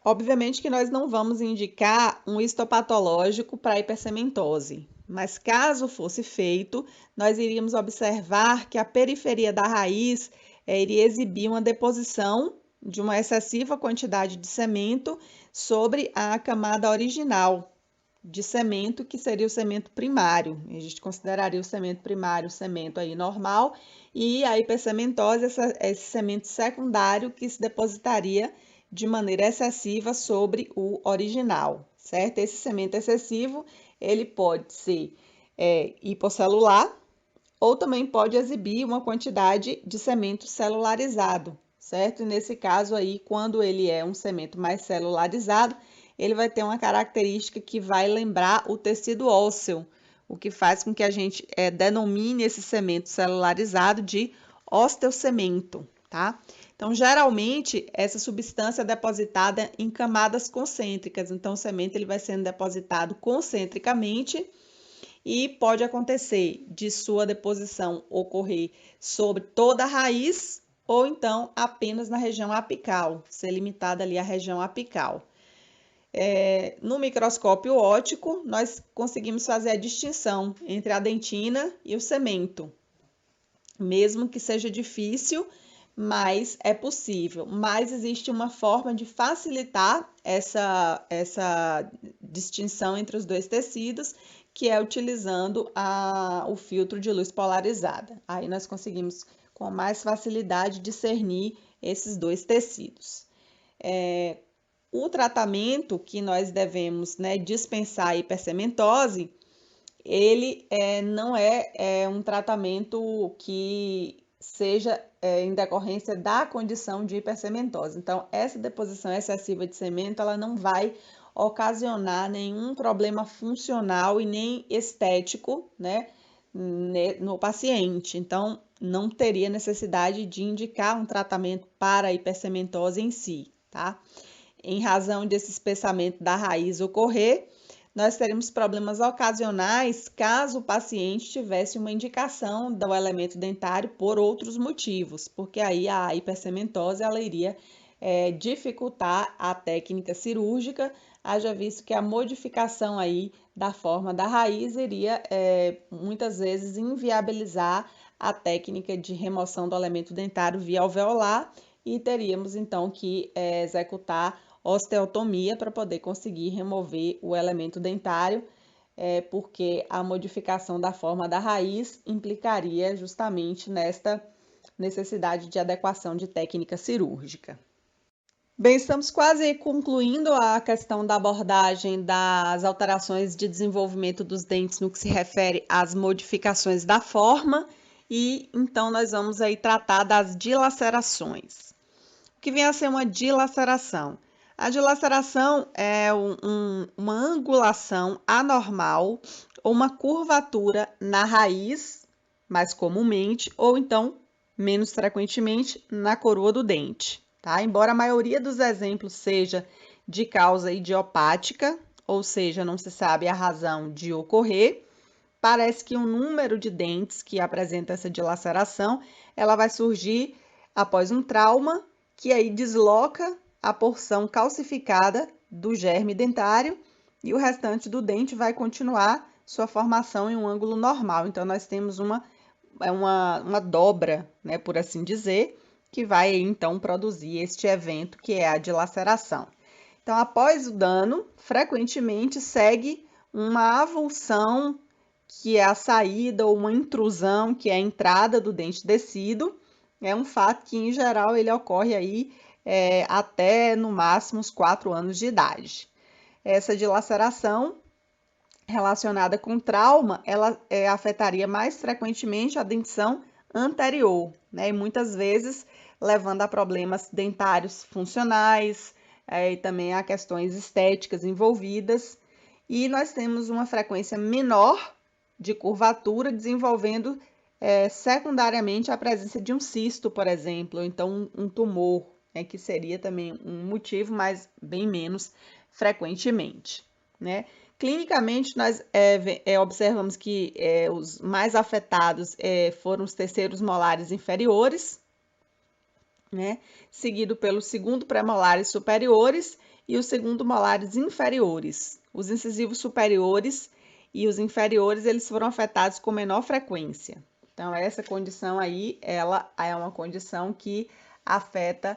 Obviamente que nós não vamos indicar um histopatológico para hipersementose, mas caso fosse feito, nós iríamos observar que a periferia da raiz iria exibir uma deposição de uma excessiva quantidade de cemento sobre a camada original de cemento, que seria o cemento primário. A gente consideraria o cemento primário o cemento aí normal, e a hipersementose, esse cemento secundário que se depositaria de maneira excessiva sobre o original, certo? Esse cemento excessivo, ele pode ser hipocelular ou também pode exibir uma quantidade de cemento celularizado, certo? E nesse caso aí, quando ele é um cemento mais celularizado, ele vai ter uma característica que vai lembrar o tecido ósseo, o que faz com que a gente denomine esse cemento celularizado de osteocemento, tá? Então, geralmente, essa substância é depositada em camadas concêntricas. Então, o cemento ele vai sendo depositado concentricamente e pode acontecer de sua deposição ocorrer sobre toda a raiz ou então apenas na região apical, ser limitada ali à região apical. No microscópio óptico, nós conseguimos fazer a distinção entre a dentina e o cemento. Mesmo que seja difícil, mas é possível. Mas existe uma forma de facilitar essa distinção entre os dois tecidos, que é utilizando o filtro de luz polarizada. Aí nós conseguimos com mais facilidade discernir esses dois tecidos. O tratamento que nós devemos, né, dispensar a hipersementose, ele não é um tratamento que seja em decorrência da condição de hipersementose. Então, essa deposição excessiva de cemento, ela não vai ocasionar nenhum problema funcional e nem estético, né, no paciente. Então, não teria necessidade de indicar um tratamento para a hipersementose em si, tá? Em razão desse espessamento da raiz ocorrer, nós teremos problemas ocasionais caso o paciente tivesse uma indicação do elemento dentário por outros motivos, porque aí a hipersementose ela iria dificultar a técnica cirúrgica, haja visto que a modificação aí da forma da raiz iria muitas vezes inviabilizar a técnica de remoção do elemento dentário via alveolar e teríamos então que executar osteotomia para poder conseguir remover o elemento dentário, porque a modificação da forma da raiz implicaria justamente nesta necessidade de adequação de técnica cirúrgica. Bem, estamos quase concluindo a questão da abordagem das alterações de desenvolvimento dos dentes no que se refere às modificações da forma, e então nós vamos aí tratar das dilacerações. O que vem a ser uma dilaceração? A dilaceração é uma angulação anormal ou uma curvatura na raiz, mais comumente, ou então, menos frequentemente, na coroa do dente. Tá? Embora a maioria dos exemplos seja de causa idiopática, ou seja, não se sabe a razão de ocorrer, parece que um número de dentes que apresenta essa dilaceração, ela vai surgir após um trauma, que aí desloca a porção calcificada do germe dentário e o restante do dente vai continuar sua formação em um ângulo normal. Então, nós temos uma dobra, né, por assim dizer, que vai então produzir este evento que é a dilaceração. Então, após o dano, frequentemente segue uma avulsão, que é a saída, ou uma intrusão, que é a entrada do dente descido. É um fato que, em geral, ele ocorre aí até, no máximo, os 4 anos de idade. Essa dilaceração relacionada com trauma, ela afetaria mais frequentemente a dentição anterior, né? E muitas vezes levando a problemas dentários funcionais, e também a questões estéticas envolvidas. E nós temos uma frequência menor de curvatura, desenvolvendo secundariamente a presença de um cisto, por exemplo, ou então um tumor, que seria também um motivo, mas bem menos frequentemente, né? Clinicamente, nós observamos que os mais afetados foram os terceiros molares inferiores, né? Seguido pelos segundo premolares superiores e os segundo molares inferiores. Os incisivos superiores e os inferiores, eles foram afetados com menor frequência. Então, essa condição aí, ela é uma condição que afeta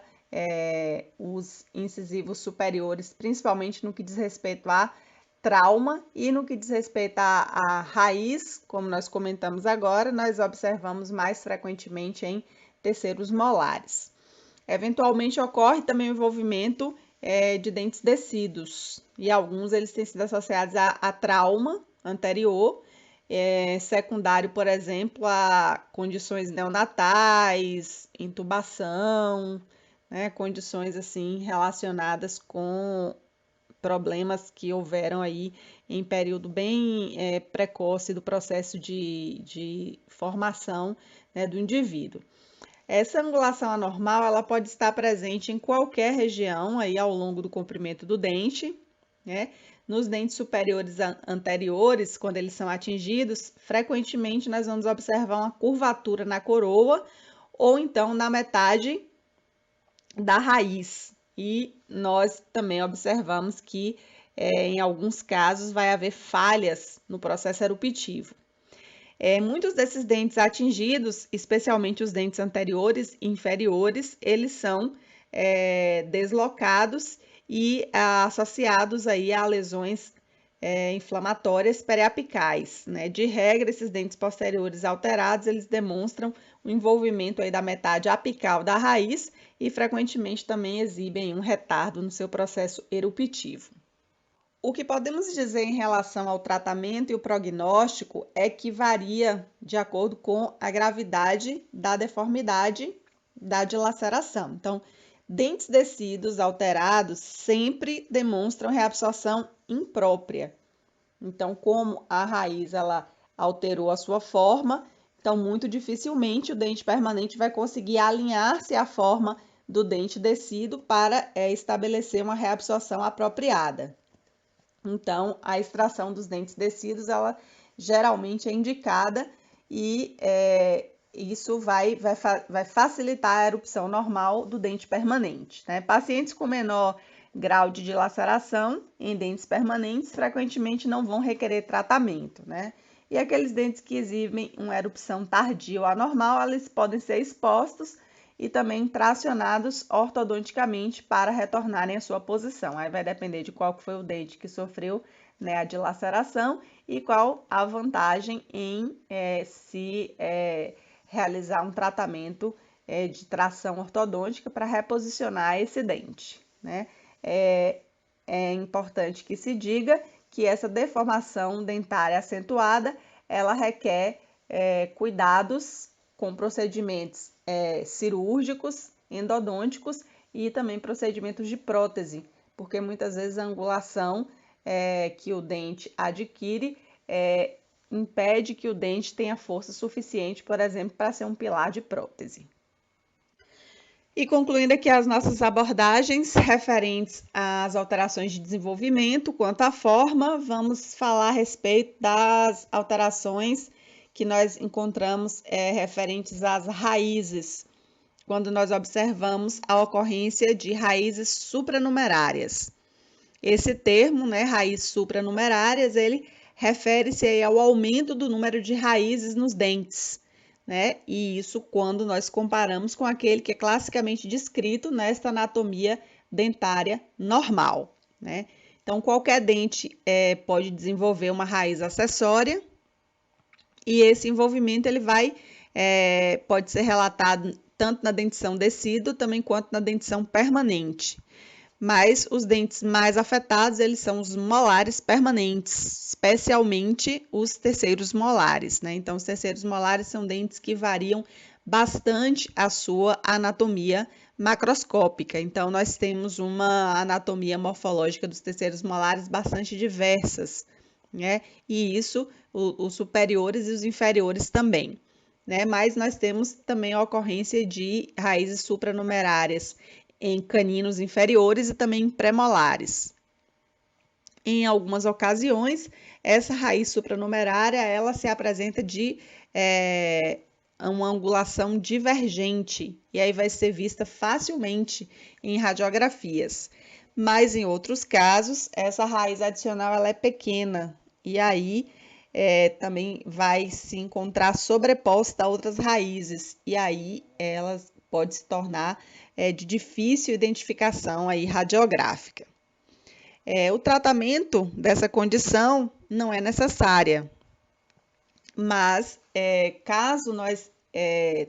os incisivos superiores, principalmente no que diz respeito a trauma, e no que diz respeito à raiz, como nós comentamos agora, nós observamos mais frequentemente em terceiros molares. Eventualmente ocorre também o envolvimento de dentes descidos, e alguns eles têm sido associados a trauma anterior, secundário, por exemplo, a condições neonatais, intubação, né, condições assim relacionadas com problemas que houveram aí em período bem precoce do processo de formação, né, do indivíduo. Essa angulação anormal, ela pode estar presente em qualquer região aí ao longo do comprimento do dente, né? Nos dentes superiores anteriores, quando eles são atingidos, frequentemente nós vamos observar uma curvatura na coroa ou então na metade da raiz. E nós também observamos que, em alguns casos, vai haver falhas no processo eruptivo. Muitos desses dentes atingidos, especialmente os dentes anteriores e inferiores, eles são deslocados e associados aí a lesões inflamatórias periapicais, né? De regra, esses dentes posteriores alterados, eles demonstram o envolvimento aí da metade apical da raiz e frequentemente também exibem um retardo no seu processo eruptivo. O que podemos dizer em relação ao tratamento e o prognóstico é que varia de acordo com a gravidade da deformidade da dilaceração. Então, dentes descidos alterados sempre demonstram reabsorção imprópria. Então, como a raiz ela alterou a sua forma, então muito dificilmente o dente permanente vai conseguir alinhar-se à forma do dente descido para estabelecer uma reabsorção apropriada. Então, a extração dos dentes descidos, ela geralmente é indicada e isso vai facilitar a erupção normal do dente permanente, né? Pacientes com menor grau de dilaceração em dentes permanentes frequentemente não vão requerer tratamento, né? E aqueles dentes que exibem uma erupção tardia ou anormal, eles podem ser expostos e também tracionados ortodonticamente para retornarem à sua posição. Aí vai depender de qual foi o dente que sofreu, né, a dilaceração e qual a vantagem em se realizar um tratamento de tração ortodôntica para reposicionar esse dente. né? É importante que se diga que essa deformação dentária acentuada, ela requer cuidados com procedimentos cirúrgicos, endodônticos e também procedimentos de prótese, porque muitas vezes a angulação que o dente adquire impede que o dente tenha força suficiente, por exemplo, para ser um pilar de prótese. E concluindo aqui as nossas abordagens referentes às alterações de desenvolvimento, quanto à forma, vamos falar a respeito das alterações que nós encontramos referentes às raízes, quando nós observamos a ocorrência de raízes supranumerárias. Esse termo, né, raízes supranumerárias, ele refere-se ao aumento do número de raízes nos dentes, né? E isso quando nós comparamos com aquele que é classicamente descrito nesta anatomia dentária normal, né? Então, qualquer dente pode desenvolver uma raiz acessória e esse envolvimento ele pode ser relatado tanto na dentição decídua também quanto na dentição permanente. Mas os dentes mais afetados, eles são os molares permanentes, especialmente os terceiros molares, né? Então, os terceiros molares são dentes que variam bastante a sua anatomia macroscópica. Então, nós temos uma anatomia morfológica dos terceiros molares bastante diversas, né? E isso, os superiores e os inferiores também, né? Mas nós temos também a ocorrência de raízes supranumerárias em caninos inferiores e também em premolares. Em algumas ocasiões, essa raiz supranumerária ela se apresenta de uma angulação divergente e aí vai ser vista facilmente em radiografias. Mas em outros casos, essa raiz adicional ela é pequena e aí também vai se encontrar sobreposta a outras raízes e aí elas pode se tornar de difícil identificação aí radiográfica. O tratamento dessa condição não é necessária, mas caso nós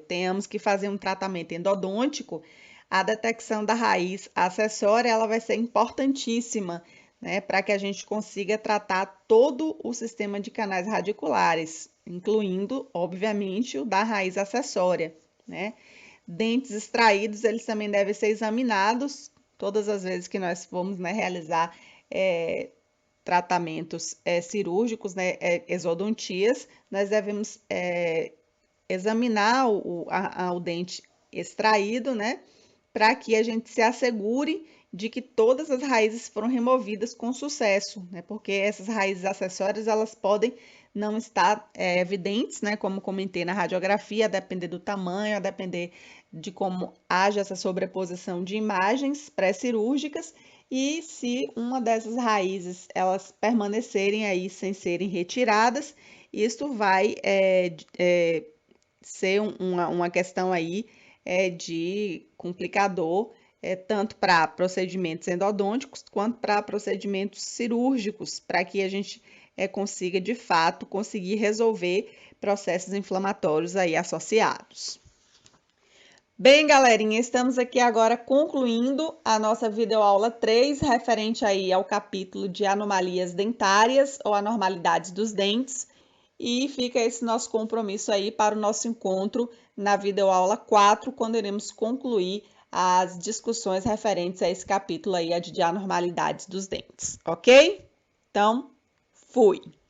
tenhamos que fazer um tratamento endodôntico, a detecção da raiz acessória ela vai ser importantíssima, né, para que a gente consiga tratar todo o sistema de canais radiculares, incluindo, obviamente, o da raiz acessória, né? Dentes extraídos, eles também devem ser examinados todas as vezes que nós formos, né, realizar tratamentos cirúrgicos, né, exodontias, nós devemos examinar o dente extraído, né, para que a gente se assegure de que todas as raízes foram removidas com sucesso, né, porque essas raízes acessórias, elas podem não estar evidentes, né, como comentei na radiografia, a depender do tamanho, a depender de como haja essa sobreposição de imagens pré-cirúrgicas e se uma dessas raízes elas permanecerem aí sem serem retiradas, isso vai ser uma questão aí de complicador, tanto para procedimentos endodônticos quanto para procedimentos cirúrgicos, para que a gente consiga, de fato, conseguir resolver processos inflamatórios aí associados. Bem, galerinha, estamos aqui agora concluindo a nossa videoaula 3, referente aí ao capítulo de anomalias dentárias ou anormalidades dos dentes. E fica esse nosso compromisso aí para o nosso encontro na videoaula 4, quando iremos concluir as discussões referentes a esse capítulo aí de anormalidades dos dentes, ok? Então, fui!